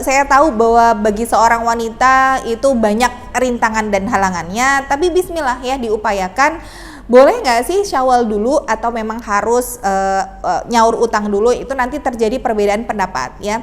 saya tahu bahwa bagi seorang wanita itu banyak rintangan dan halangannya, tapi bismillah ya diupayakan. Boleh nggak sih Syawal dulu atau memang harus nyaur utang dulu? Itu nanti terjadi perbedaan pendapat ya.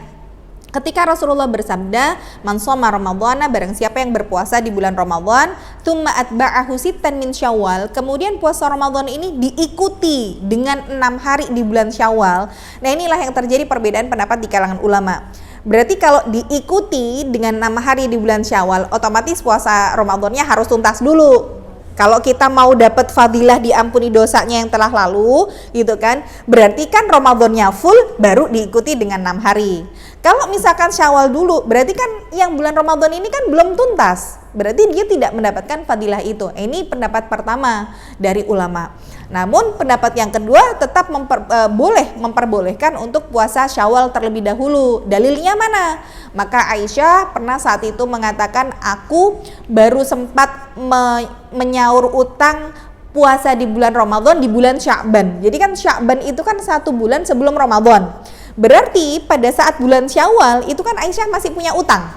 Ketika Rasulullah bersabda, man shoma ramadhana, barang siapa yang berpuasa di bulan Ramadan, tsumma atba'ahu sittan min Syawal, kemudian puasa Ramadan ini diikuti dengan 6 hari di bulan Syawal. Nah, inilah yang terjadi perbedaan pendapat di kalangan ulama. Berarti kalau diikuti dengan 6 hari di bulan Syawal, otomatis puasa Ramadannya harus tuntas dulu. Kalau kita mau dapat fadilah diampuni dosanya yang telah lalu gitu kan, berarti kan Ramadannya full baru diikuti dengan 6 hari. Kalau misalkan Syawal dulu, berarti kan yang bulan Ramadan ini kan belum tuntas, berarti dia tidak mendapatkan fadilah itu. Ini pendapat pertama dari ulama. Namun pendapat yang kedua tetap memperbolehkan untuk puasa Syawal terlebih dahulu. Dalilnya mana? Maka Aisyah pernah saat itu mengatakan, aku baru sempat menyaur utang puasa di bulan Ramadan di bulan Sya'ban. Jadi kan Sya'ban itu kan 1 bulan sebelum Ramadan. Berarti pada saat bulan Syawal itu kan Aisyah masih punya utang.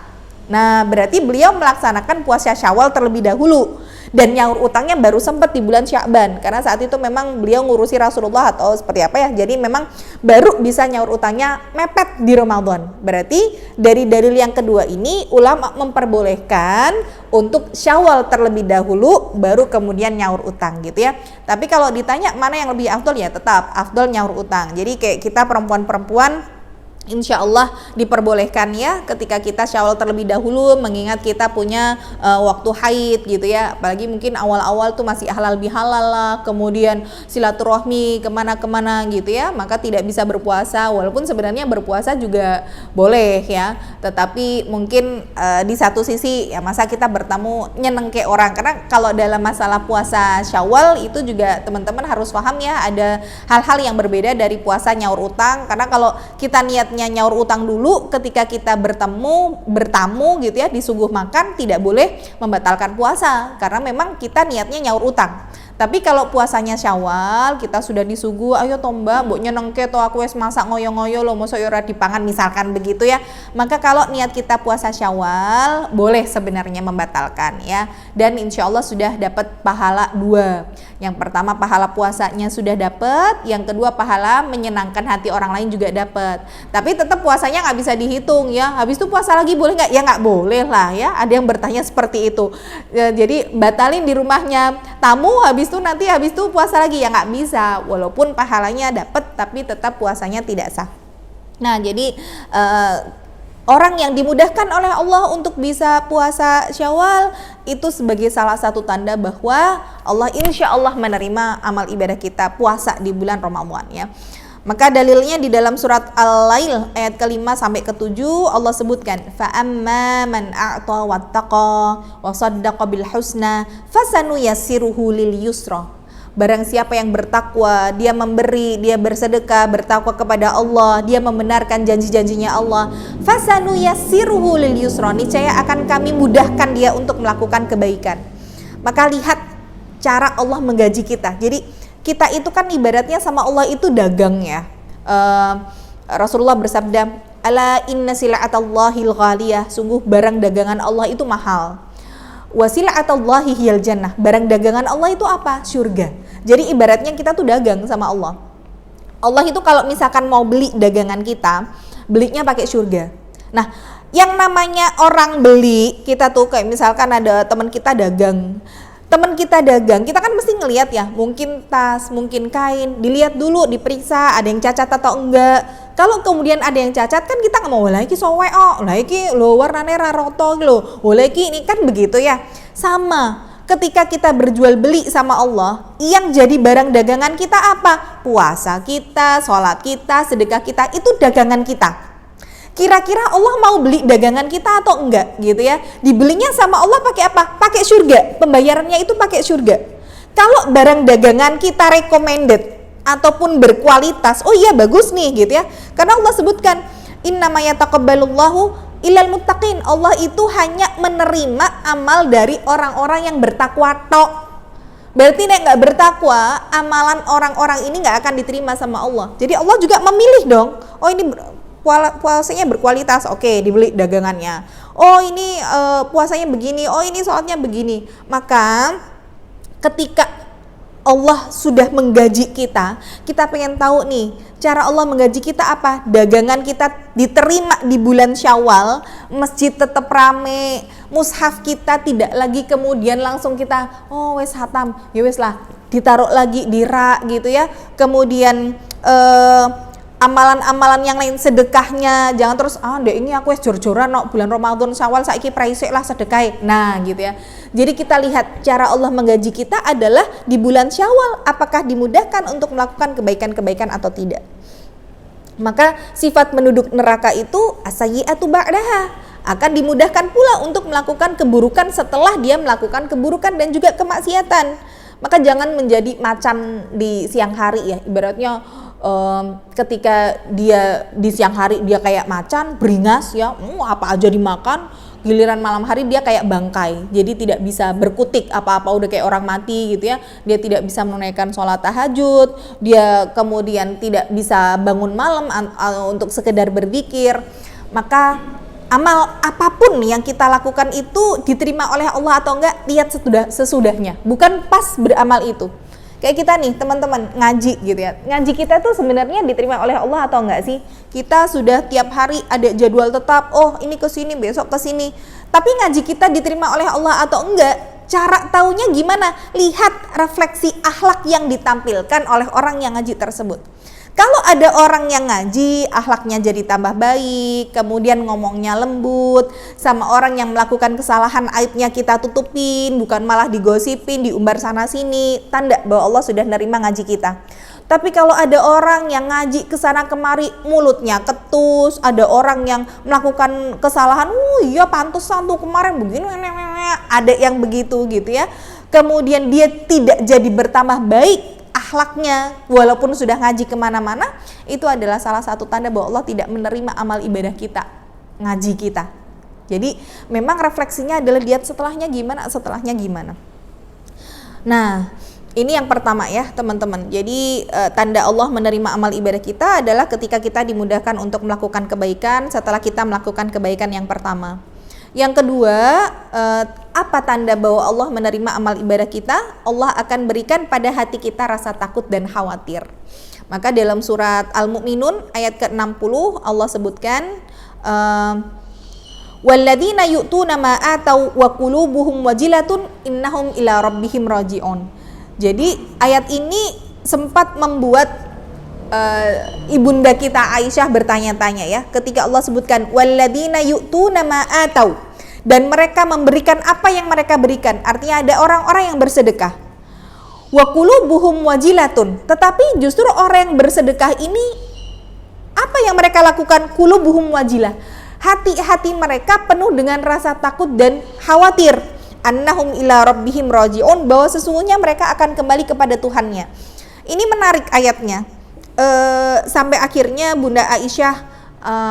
Nah, berarti beliau melaksanakan puasa Syawal terlebih dahulu. Dan nyaur utangnya baru sempat di bulan Sya'ban, karena saat itu memang beliau ngurusi Rasulullah atau seperti apa ya, jadi memang baru bisa nyaur utangnya mepet di Ramadan. Berarti dari dalil yang kedua ini ulama memperbolehkan untuk Syawal terlebih dahulu baru kemudian nyaur utang gitu ya. Tapi kalau ditanya mana yang lebih afdol, ya tetap afdol nyaur utang. Jadi kayak kita perempuan-perempuan insya Allah diperbolehkan ya ketika kita Syawal terlebih dahulu, mengingat kita punya waktu haid gitu ya, apalagi mungkin awal-awal tuh masih halal bihalal lah, kemudian silaturahmi kemana-kemana gitu ya, maka tidak bisa berpuasa, walaupun sebenarnya berpuasa juga boleh ya, tetapi mungkin di satu sisi ya masa kita bertamu nyeneng kayak orang, karena kalau dalam masalah puasa Syawal itu juga teman-teman harus paham ya, ada hal-hal yang berbeda dari puasa nyaur utang, karena kalau kita niat nyaur utang dulu ketika kita bertamu gitu ya, disuguh makan, tidak boleh membatalkan puasa karena memang kita niatnya nyaur utang. Tapi kalau puasanya Syawal, kita sudah disuguh, ayo tomba, mbok nyenengke to aku wis masak ngoyo-ngoyo lo, mosok yo ora dipangan, misalkan begitu ya. Maka kalau niat kita puasa Syawal, boleh sebenarnya membatalkan ya. Dan insya Allah sudah dapat pahala 2. Yang pertama pahala puasanya sudah dapat, yang kedua pahala menyenangkan hati orang lain juga dapat. Tapi tetap puasanya nggak bisa dihitung ya. Habis itu puasa lagi boleh nggak? Ya nggak boleh lah ya. Ada yang bertanya seperti itu. Jadi batalin di rumahnya tamu, habis itu puasa lagi, ya nggak bisa, walaupun pahalanya dapat tapi tetap puasanya tidak sah. Nah jadi orang yang dimudahkan oleh Allah untuk bisa puasa Syawal itu sebagai salah satu tanda bahwa Allah insya Allah menerima amal ibadah kita puasa di bulan Ramadan ya. Maka dalilnya di dalam surat Al-Lail ayat ke-5 sampai ke-7 Allah sebutkan, fa amma man a'ta wattaqa wa saddaqa bil husna fasanuyassiruhu lil yusra. Barang siapa yang bertakwa, dia memberi, dia bersedekah, bertakwa kepada Allah, dia membenarkan janji-janjinya Allah, fasanuyassiruhu lil yusra, niscaya akan kami mudahkan dia untuk melakukan kebaikan. Maka lihat cara Allah menggaji kita. Jadi kita itu kan ibaratnya sama Allah itu dagang ya. Rasulullah bersabda, ala inna sila'atallahil ghaliyah, sungguh barang dagangan Allah itu mahal. Wa sila'atallahi hiyal jannah, barang dagangan Allah itu apa? Surga. Jadi ibaratnya kita tuh dagang sama Allah. Allah itu kalau misalkan mau beli dagangan kita, belinya pakai surga. Nah, yang namanya orang beli, kita tuh kayak misalkan ada teman kita dagang, kita kan mesti ngelihat ya, mungkin tas, mungkin kain, dilihat dulu, diperiksa ada yang cacat atau enggak. Kalau kemudian ada yang cacat kan kita nggak mau, lagi sowe lagi lo warnane raroto lo, lagi ini kan begitu ya. Sama ketika kita berjual beli sama Allah, yang jadi barang dagangan kita apa? Puasa kita, sholat kita, sedekah kita, itu dagangan kita. Kira-kira Allah mau beli dagangan kita atau enggak gitu ya. Dibelinya sama Allah pakai apa? Pakai surga. Pembayarannya itu pakai surga. Kalau barang dagangan kita recommended ataupun berkualitas, oh iya bagus nih gitu ya. Karena Allah sebutkan, innama yataqabbalullahu ilal muttaqin. Allah itu hanya menerima amal dari orang-orang yang bertakwa tok. Berarti nek nggak bertakwa, amalan orang-orang ini nggak akan diterima sama Allah. Jadi Allah juga memilih dong. Oh ini puasanya berkualitas, oke, dibeli dagangannya. Oh ini puasanya begini, oh ini sholatnya begini. Maka ketika Allah sudah menggaji kita pengen tahu nih cara Allah menggaji kita apa? Dagangan kita diterima di bulan Syawal, masjid tetap rame, mushaf kita tidak lagi kemudian langsung kita wes hatam, ya wes lah, ditaruh lagi di rak gitu ya. Kemudian amalan-amalan yang lain, sedekahnya jangan terus dek ini aku wis jor-joran bulan Ramadan Syawal saiki praisik lah sedekah. Nah gitu ya. Jadi kita lihat cara Allah menggaji kita adalah di bulan Syawal, apakah dimudahkan untuk melakukan kebaikan-kebaikan atau tidak. Maka sifat penduduk neraka itu as-sayyi'atu ba'daha, akan dimudahkan pula untuk melakukan keburukan setelah dia melakukan keburukan dan juga kemaksiatan. Maka jangan menjadi macan di siang hari ya, ibaratnya ketika dia di siang hari dia kayak macan beringas ya, apa aja dimakan, giliran malam hari dia kayak bangkai, jadi tidak bisa berkutik apa-apa, udah kayak orang mati gitu ya. Dia tidak bisa menunaikan sholat tahajud, dia kemudian tidak bisa bangun malam untuk sekedar berzikir. Maka amal apapun yang kita lakukan itu diterima oleh Allah atau enggak, lihat sesudahnya, bukan pas beramal itu. Kayak kita nih teman-teman ngaji gitu ya, ngaji kita tuh sebenarnya diterima oleh Allah atau enggak sih? Kita sudah tiap hari ada jadwal tetap, oh ini ke sini, besok ke sini. Tapi ngaji kita diterima oleh Allah atau enggak? Cara taunya gimana? Lihat refleksi akhlak yang ditampilkan oleh orang yang ngaji tersebut. Kalau ada orang yang ngaji, akhlaknya jadi tambah baik, kemudian ngomongnya lembut, sama orang yang melakukan kesalahan aibnya kita tutupin, bukan malah digosipin, diumbar sana sini, tanda bahwa Allah sudah nerima ngaji kita. Tapi kalau ada orang yang ngaji kesana kemari, mulutnya ketus, ada orang yang melakukan kesalahan, iya pantesan tuh kemarin begini, ada yang begitu gitu ya. Kemudian dia tidak jadi bertambah baik akhlaknya walaupun sudah ngaji kemana-mana, itu adalah salah satu tanda bahwa Allah tidak menerima amal ibadah kita, ngaji kita. Jadi memang refleksinya adalah lihat setelahnya gimana. Nah, ini yang pertama ya teman-teman. Jadi tanda Allah menerima amal ibadah kita adalah ketika kita dimudahkan untuk melakukan kebaikan setelah kita melakukan kebaikan yang pertama. Yang kedua, apa tanda bahwa Allah menerima amal ibadah kita? Allah akan berikan pada hati kita rasa takut dan khawatir. Maka dalam surat Al-Mu'minun ayat ke-60 Allah sebutkan, walladzina yu'tuna ma atau wa qulubuhum wajilatun innahum ila rabbihim raji'un. Jadi ayat ini sempat membuat ibunda kita Aisyah bertanya-tanya ya, ketika Allah sebutkan walladzina yu'tuna ma atau, dan mereka memberikan apa yang mereka berikan, artinya ada orang-orang yang bersedekah. Wa qulubuhum wajilatun, tetapi justru orang yang bersedekah ini apa yang mereka lakukan? Qulubuhum wajilah, hati-hati mereka penuh dengan rasa takut dan khawatir. Annahum ila rabbihim raji'un, bahwa sesungguhnya mereka akan kembali kepada Tuhannya. Ini menarik ayatnya. Sampai akhirnya Bunda Aisyah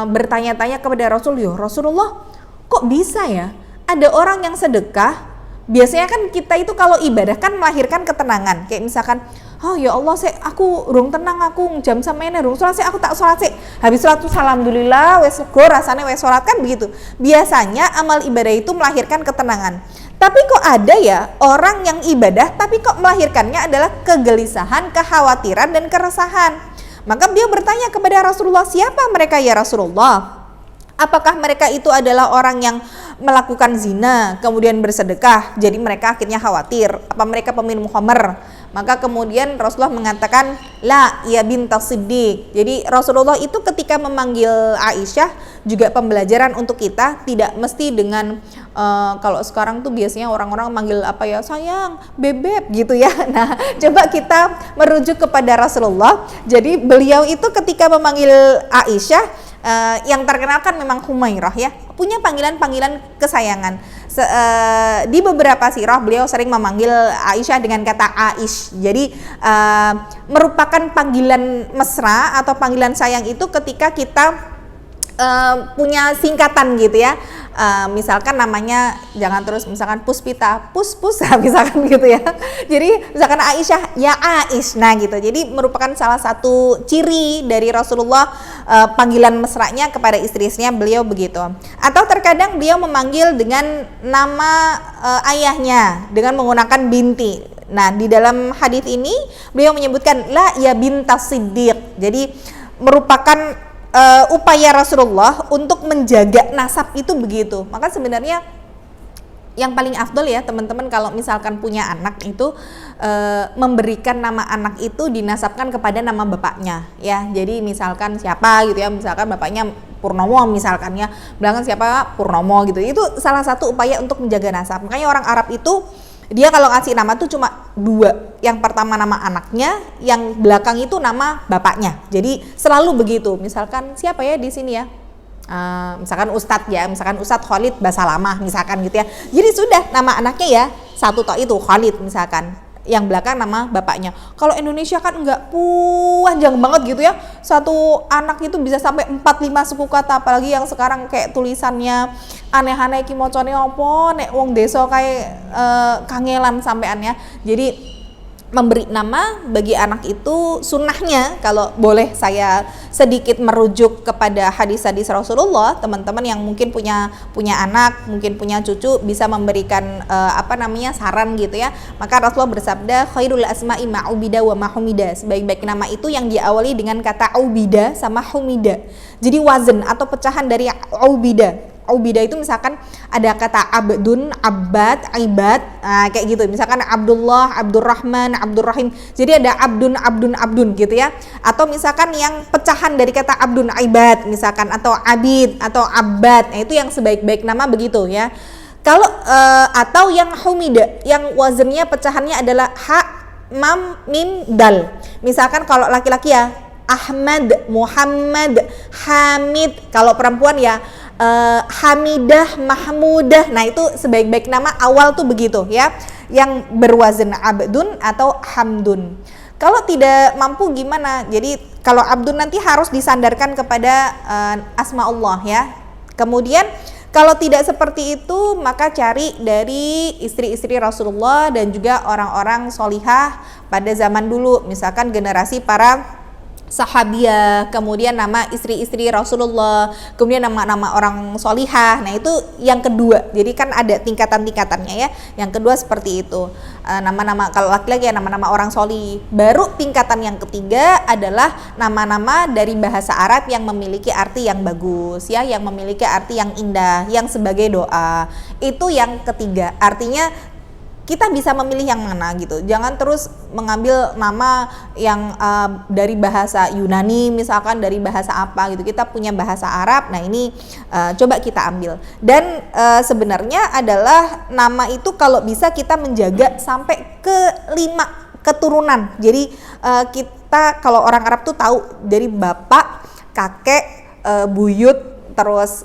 bertanya-tanya kepada Rasulullah, kok bisa ya ada orang yang sedekah? Biasanya kan kita itu kalau ibadah kan melahirkan ketenangan, kayak misalkan, oh ya Allah aku rung tenang, aku jam samene rung sholat aku tak sholat habis sholat tuh alhamdulillah wes go rasanya wes sholat, kan begitu. Biasanya amal ibadah itu melahirkan ketenangan. Tapi kok ada ya orang yang ibadah tapi kok melahirkannya adalah kegelisahan, kekhawatiran dan keresahan. Maka beliau bertanya kepada Rasulullah, siapa mereka ya Rasulullah? Apakah mereka itu adalah orang yang melakukan zina kemudian bersedekah, jadi mereka akhirnya khawatir? Apa mereka peminum khamr? Maka kemudian Rasulullah mengatakan, la ya bintas Siddiq. Jadi Rasulullah itu ketika memanggil Aisyah juga pembelajaran untuk kita, tidak mesti dengan kalau sekarang tuh biasanya orang-orang manggil apa ya, sayang, bebek gitu ya. Nah, coba kita merujuk kepada Rasulullah. Jadi beliau itu ketika memanggil Aisyah, yang terkenal kan memang Humairah ya, punya panggilan-panggilan kesayangan. Di beberapa sirah beliau sering memanggil Aisyah dengan kata Aish. Jadi merupakan panggilan mesra atau panggilan sayang itu ketika kita punya singkatan gitu ya. Misalkan namanya jangan terus misalkan Puspita, Pus misalkan gitu ya. Jadi misalkan Aisyah, ya Aish. Nah gitu. Jadi merupakan salah satu ciri dari Rasulullah, panggilan mesranya kepada istri-istrinya beliau begitu. Atau terkadang beliau memanggil dengan nama ayahnya dengan menggunakan binti. Nah, di dalam hadis ini beliau menyebutkan la ya bintas Siddiq. Jadi merupakan upaya Rasulullah untuk menjaga nasab itu begitu. Maka sebenarnya yang paling afdol ya teman-teman, kalau misalkan punya anak itu memberikan nama anak itu dinasabkan kepada nama bapaknya ya. Jadi misalkan siapa gitu ya, misalkan bapaknya Purnomo misalkan ya, bilangkan siapa Purnomo gitu. Itu salah satu upaya untuk menjaga nasab. Makanya orang Arab itu dia kalau ngasih nama tuh cuma dua. Yang pertama nama anaknya, yang belakang itu nama bapaknya. Jadi selalu begitu. Misalkan siapa ya di sini ya? Misalkan Ustadz ya, misalkan Ustadz Khalid Basalamah misalkan gitu ya. Jadi sudah nama anaknya ya satu toh itu Khalid misalkan. Yang belakang nama bapaknya. Kalau Indonesia kan enggak panjang banget gitu ya. Satu anak itu bisa sampai 4-5 suku kata, apalagi yang sekarang kayak tulisannya aneh-aneh ki mocone opo nek wong desa kayak kangelan sampean ya. Jadi memberi nama bagi anak itu sunnahnya, kalau boleh saya sedikit merujuk kepada hadis-hadis Rasulullah, teman-teman yang mungkin punya anak, mungkin punya cucu, bisa memberikan saran gitu ya. Maka Rasulullah bersabda, khairul asma'i ma'ubida wa mahumida, sebaik-baik nama itu yang diawali dengan kata ubida sama humida. Jadi wazn atau pecahan dari ubida. Ubida itu misalkan ada kata abdun, abad, ibad, kayak gitu. Misalkan Abdullah, Abdurrahman, Abdurrahim. Jadi ada abdun gitu ya. Atau misalkan yang pecahan dari kata abdun, ibad misalkan, atau abid atau abad. Nah, itu yang sebaik-baik nama begitu ya. Kalau atau yang humida, yang wazannya pecahannya adalah ha, mam, mim, dal. Misalkan kalau laki-laki ya Ahmad, Muhammad, Hamid. Kalau perempuan ya Hamidah, Mahmudah. Nah, itu sebaik-baik nama awal tuh begitu ya, yang berwazan abdun atau hamdun. Kalau tidak mampu gimana? Jadi kalau abdun nanti harus disandarkan kepada asma Allah ya. Kemudian kalau tidak seperti itu, maka cari dari istri-istri Rasulullah dan juga orang-orang solihah pada zaman dulu, misalkan generasi para sahabiah, kemudian nama istri-istri Rasulullah, kemudian nama-nama orang solihah. Nah, itu yang kedua. Jadi kan ada tingkatan-tingkatannya ya. Yang kedua seperti itu, nama-nama, kalau laki-laki ya nama-nama orang solih. Baru tingkatan yang ketiga adalah nama-nama dari bahasa Arab yang memiliki arti yang bagus ya, yang memiliki arti yang indah, yang sebagai doa. Itu yang ketiga. Artinya kita bisa memilih yang mana gitu. Jangan terus mengambil nama yang dari bahasa Yunani, misalkan dari bahasa apa gitu. Kita punya bahasa Arab. Nah, ini coba kita ambil. Dan sebenarnya adalah nama itu kalau bisa kita menjaga sampai ke 5 keturunan. Jadi kita kalau orang Arab tuh tahu dari bapak, kakek, buyut, terus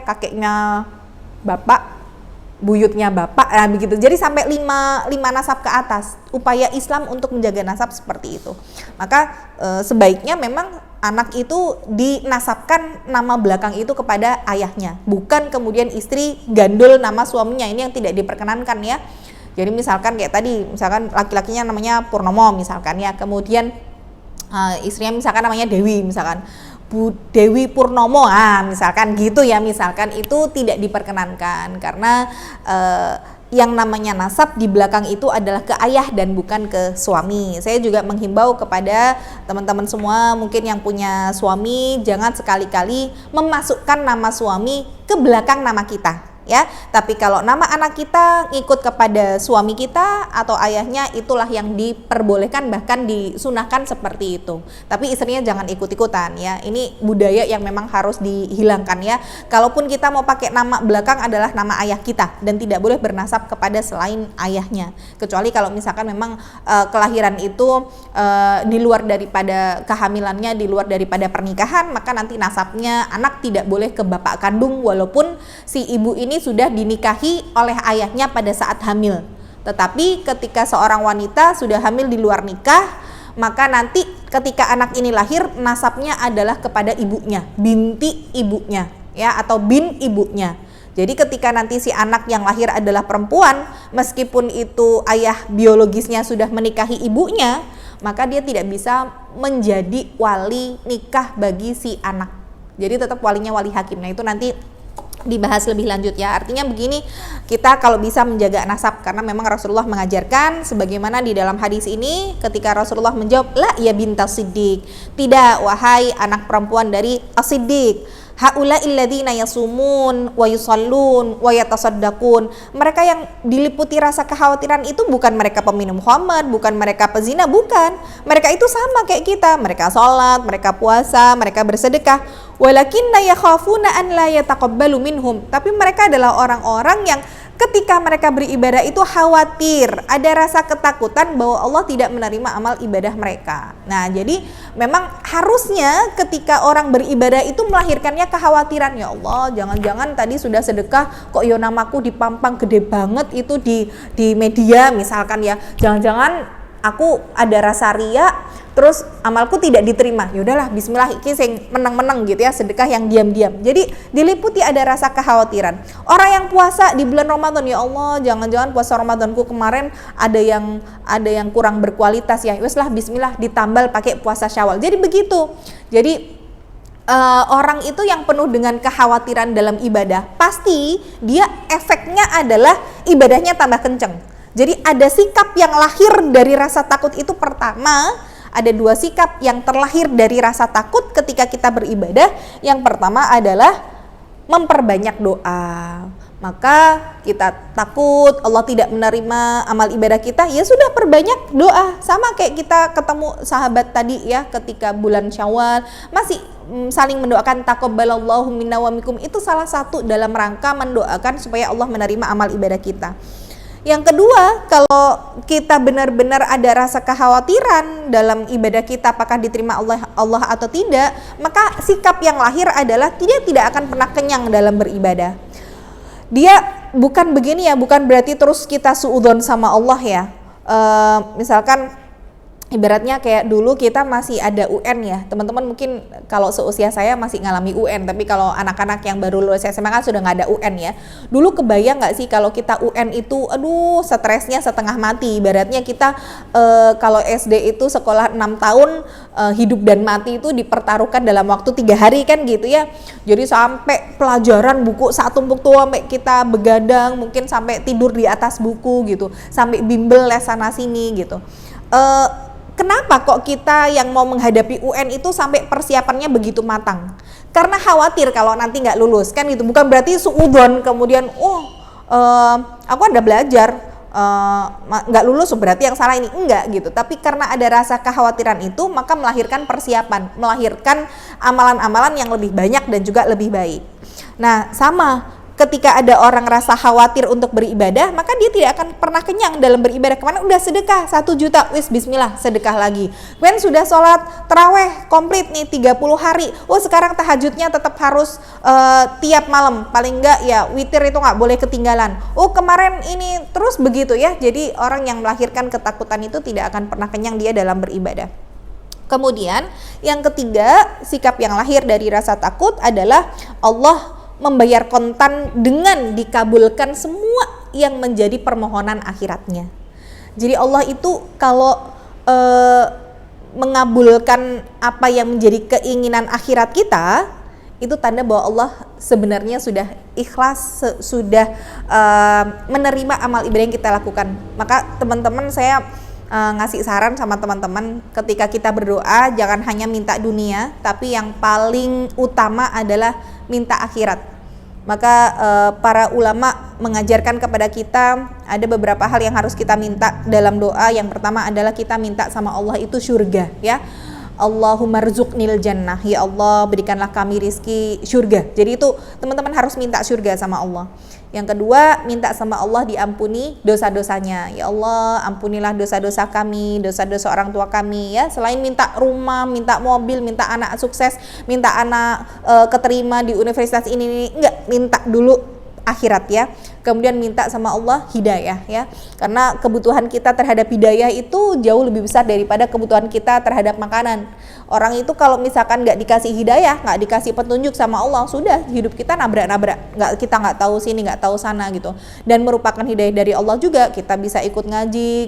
kakeknya bapak, buyutnya bapak, begitu. Jadi sampai 5 nasab ke atas. Upaya Islam untuk menjaga nasab seperti itu. Maka sebaiknya memang anak itu dinasabkan nama belakang itu kepada ayahnya, bukan kemudian istri gandul nama suaminya. Ini yang tidak diperkenankan ya. Jadi misalkan kayak tadi, misalkan laki-lakinya namanya Purnomo misalkan ya, kemudian istrinya misalkan namanya Dewi misalkan, Bu Dewi Purnomo, misalkan gitu ya, misalkan itu tidak diperkenankan karena yang namanya nasab di belakang itu adalah ke ayah dan bukan ke suami. Saya juga menghimbau kepada teman-teman semua mungkin yang punya suami, jangan sekali-kali memasukkan nama suami ke belakang nama kita. Ya, tapi kalau nama anak kita ngikut kepada suami kita atau ayahnya, itulah yang diperbolehkan, bahkan disunahkan seperti itu. Tapi istrinya jangan ikut-ikutan ya. Ini budaya yang memang harus dihilangkan ya. Kalaupun kita mau pakai nama belakang adalah nama ayah kita dan tidak boleh bernasab kepada selain ayahnya. Kecuali kalau misalkan memang kelahiran itu di luar daripada kehamilannya, di luar daripada pernikahan, maka nanti nasabnya anak tidak boleh ke bapak kandung walaupun si ibu ini sudah dinikahi oleh ayahnya pada saat hamil. Tetapi ketika seorang wanita sudah hamil di luar nikah, maka nanti ketika anak ini lahir, nasabnya adalah kepada ibunya, binti ibunya ya, atau bin ibunya. Jadi ketika nanti si anak yang lahir adalah perempuan, meskipun itu ayah biologisnya sudah menikahi ibunya, maka dia tidak bisa menjadi wali nikah bagi si anak. Jadi tetap walinya wali hakim. Nah, itu nanti dibahas lebih lanjut ya. Artinya begini, kita kalau bisa menjaga nasab, karena memang Rasulullah mengajarkan sebagaimana di dalam hadis ini ketika Rasulullah menjawab, la ya bintas siddiq, tidak wahai anak perempuan dari as-siddiq, haula'il ladzina yasumun wa yusallun wa yatasaddaqun. Mereka yang diliputi rasa kekhawatiran itu bukan mereka peminum khamar, bukan mereka pezina, bukan. Mereka itu sama kayak kita, mereka sholat, mereka puasa, mereka bersedekah. Walakinna yakhafuna an la yataqabbalu minhum. Tapi mereka adalah orang-orang yang ketika mereka beribadah itu khawatir, ada rasa ketakutan bahwa Allah tidak menerima amal ibadah mereka. Nah, jadi memang harusnya ketika orang beribadah itu melahirkannya kekhawatiran, ya Allah, jangan-jangan tadi sudah sedekah kok namaku dipampang gede banget itu di media misalkan ya. Jangan-jangan aku ada rasa ria, terus amalku tidak diterima. Ya udahlah, bismillah iki sing meneng-meneng gitu ya, sedekah yang diam-diam. Jadi diliputi ada rasa kekhawatiran. Orang yang puasa di bulan Ramadan, ya Allah, jangan-jangan puasa Ramadanku kemarin ada yang kurang berkualitas ya. Weslah bismillah ditambal pakai puasa Syawal. Jadi begitu. Jadi orang itu yang penuh dengan kekhawatiran dalam ibadah, pasti dia efeknya adalah ibadahnya tambah kenceng. Jadi ada sikap yang lahir dari rasa takut itu. Pertama, ada dua sikap yang terlahir dari rasa takut ketika kita beribadah. Yang pertama adalah memperbanyak doa. Maka kita takut Allah tidak menerima amal ibadah kita, ya sudah perbanyak doa. Sama kayak kita ketemu sahabat tadi ya, ketika bulan Syawal masih saling mendoakan taqabbalallahu minna wa minkum. Itu salah satu dalam rangka mendoakan supaya Allah menerima amal ibadah kita. Yang kedua, kalau kita benar-benar ada rasa kekhawatiran dalam ibadah kita apakah diterima Allah atau tidak, maka sikap yang lahir adalah tidak akan pernah kenyang dalam beribadah. Dia bukan begini ya, bukan berarti terus kita suudzon sama Allah ya. Misalkan ibaratnya kayak dulu kita masih ada UN ya, teman-teman mungkin kalau seusia saya masih ngalami UN, tapi kalau anak-anak yang baru lulus SMA kan sudah nggak ada UN ya. Dulu kebayang nggak sih kalau kita UN itu, aduh stresnya setengah mati. Ibaratnya kita kalau SD itu sekolah 6 tahun, hidup dan mati itu dipertaruhkan dalam waktu 3 hari kan gitu ya. Jadi sampai pelajaran buku saat tumpuk tua, sampai kita begadang, mungkin sampai tidur di atas buku gitu, sampai bimbel les sana sini gitu. Kenapa kok kita yang mau menghadapi UN itu sampai persiapannya begitu matang? Karena khawatir kalau nanti nggak lulus kan gitu. Bukan berarti suudzon kemudian aku ada belajar nggak lulus berarti yang salah ini, enggak gitu. Tapi karena ada rasa kekhawatiran itu, maka melahirkan persiapan, melahirkan amalan-amalan yang lebih banyak dan juga lebih baik. Nah sama, ketika ada orang rasa khawatir untuk beribadah, maka dia tidak akan pernah kenyang dalam beribadah. Kemana udah sedekah 1 juta, wis bismillah sedekah lagi. Kemudian sudah sholat taraweh komplit nih 30 hari, sekarang tahajudnya tetap harus tiap malam, paling enggak ya witir itu nggak boleh ketinggalan. Kemarin ini terus begitu ya. Jadi orang yang melahirkan ketakutan itu tidak akan pernah kenyang dia dalam beribadah. Kemudian yang ketiga, sikap yang lahir dari rasa takut adalah Allah membayar kontan dengan dikabulkan semua yang menjadi permohonan akhiratnya. Jadi Allah itu kalau mengabulkan apa yang menjadi keinginan akhirat kita, itu tanda bahwa Allah sebenarnya sudah ikhlas, sudah menerima amal ibadah yang kita lakukan. Maka teman-teman, saya ngasih saran sama teman-teman, ketika kita berdoa jangan hanya minta dunia, tapi yang paling utama adalah minta akhirat. Maka para ulama mengajarkan kepada kita ada beberapa hal yang harus kita minta dalam doa. Yang pertama adalah kita minta sama Allah itu surga ya. Allahumma rzuqnil jannah, ya Allah berikanlah kami rizki surga. Jadi itu teman-teman harus minta surga sama Allah. Yang kedua, minta sama Allah diampuni dosa-dosanya. Ya Allah, ampunilah dosa-dosa kami, dosa-dosa orang tua kami ya. Selain minta rumah, minta mobil, minta anak sukses, minta anak keterima di universitas ini, enggak, minta dulu akhirat ya. Kemudian minta sama Allah hidayah ya. Karena kebutuhan kita terhadap hidayah itu jauh lebih besar daripada kebutuhan kita terhadap makanan. Orang itu kalau misalkan nggak dikasih hidayah, nggak dikasih petunjuk sama Allah, sudah hidup kita nabrak-nabrak, kita nggak tahu sini, nggak tahu sana gitu. Dan merupakan hidayah dari Allah juga, kita bisa ikut ngaji,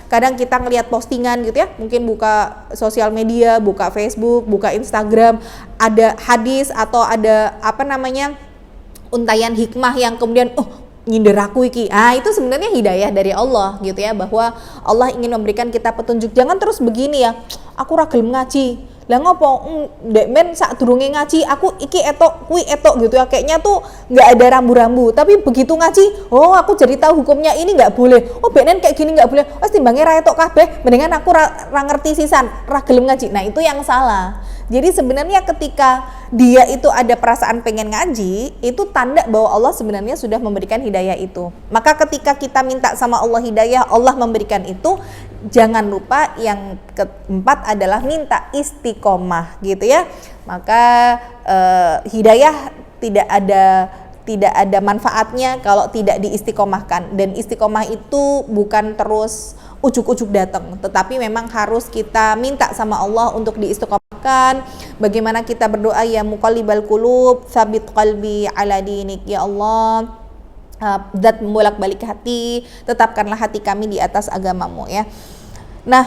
kadang kita ngelihat postingan gitu ya, mungkin buka sosial media, buka Facebook, buka Instagram, ada hadis atau ada untayan hikmah yang kemudian nyindir aku iki. Itu sebenarnya hidayah dari Allah gitu ya, bahwa Allah ingin memberikan kita petunjuk. Jangan terus begini ya, aku ra gelem ngaji. Lah ngopo? Ndek men sak durunge ngaji aku iki etok kuwi etok gitu ya. Kayaknya tuh enggak ada rambu-rambu. Tapi begitu ngaji, aku jadi tahu hukumnya ini enggak boleh. Benen kayak gini enggak boleh. Timbangnya ra etok kabeh, mendingan aku ra ngerti sisan, ra gelem ngaji. Nah, itu yang salah. Jadi sebenarnya ketika dia itu ada perasaan pengen ngaji, itu tanda bahwa Allah sebenarnya sudah memberikan hidayah itu. Maka ketika kita minta sama Allah hidayah, Allah memberikan itu. Jangan lupa yang keempat adalah minta istiqomah gitu ya. Maka hidayah tidak ada tidak ada manfaatnya kalau tidak diistiqomahkan. Dan istiqomah itu bukan terus ujuk-ujuk datang, tetapi memang harus kita minta sama Allah untuk diistiqomahkan. Bagaimana kita berdoa, ya muqallibal qulub tsabit qalbi ala dinik, ya Allah, zat membolak-balik hati, tetapkanlah hati kami di atas agamamu ya. Nah,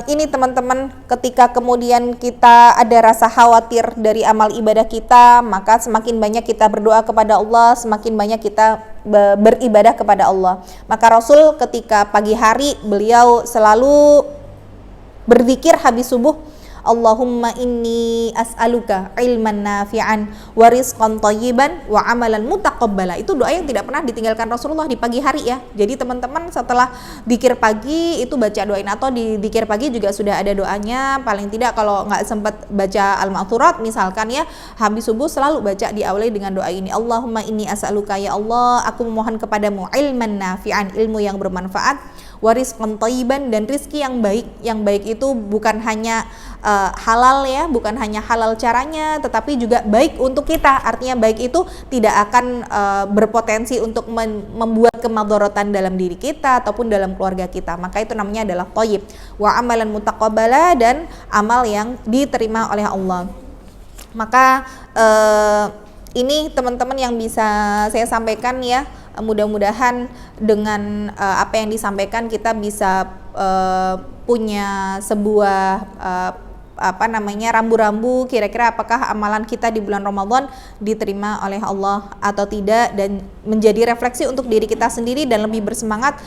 ini teman-teman, ketika kemudian kita ada rasa khawatir dari amal ibadah kita, maka semakin banyak kita berdoa kepada Allah, semakin banyak kita beribadah kepada Allah. Maka Rasul ketika pagi hari beliau selalu berzikir habis subuh, Allahumma inni as'aluka ilman nafi'an wa rizqan thayyiban wa amalan mutaqabbala. Itu doa yang tidak pernah ditinggalkan Rasulullah di pagi hari ya. Jadi teman-teman setelah zikir pagi itu baca doain, atau di zikir pagi juga sudah ada doanya. Paling tidak kalau nggak sempat baca al-ma'thurat misalkan ya, habis subuh selalu baca, diawali dengan doa ini, Allahumma inni as'aluka, ya Allah, aku memohon kepadamu ilman nafi'an, ilmu yang bermanfaat, wa rizqan thayyiban, dan rizki yang baik. Yang baik itu bukan hanya halal ya, bukan hanya halal caranya, tetapi juga baik untuk kita. Artinya baik itu tidak akan berpotensi untuk membuat kemadharatan dalam diri kita ataupun dalam keluarga kita. Maka itu namanya adalah thayyib. Wa amalan mutaqabbala, dan amal yang diterima oleh Allah. Maka ini teman-teman yang bisa saya sampaikan ya. Mudah-mudahan dengan apa yang disampaikan kita bisa punya sebuah rambu-rambu kira-kira apakah amalan kita di bulan Ramadan diterima oleh Allah atau tidak, dan menjadi refleksi untuk diri kita sendiri dan lebih bersemangat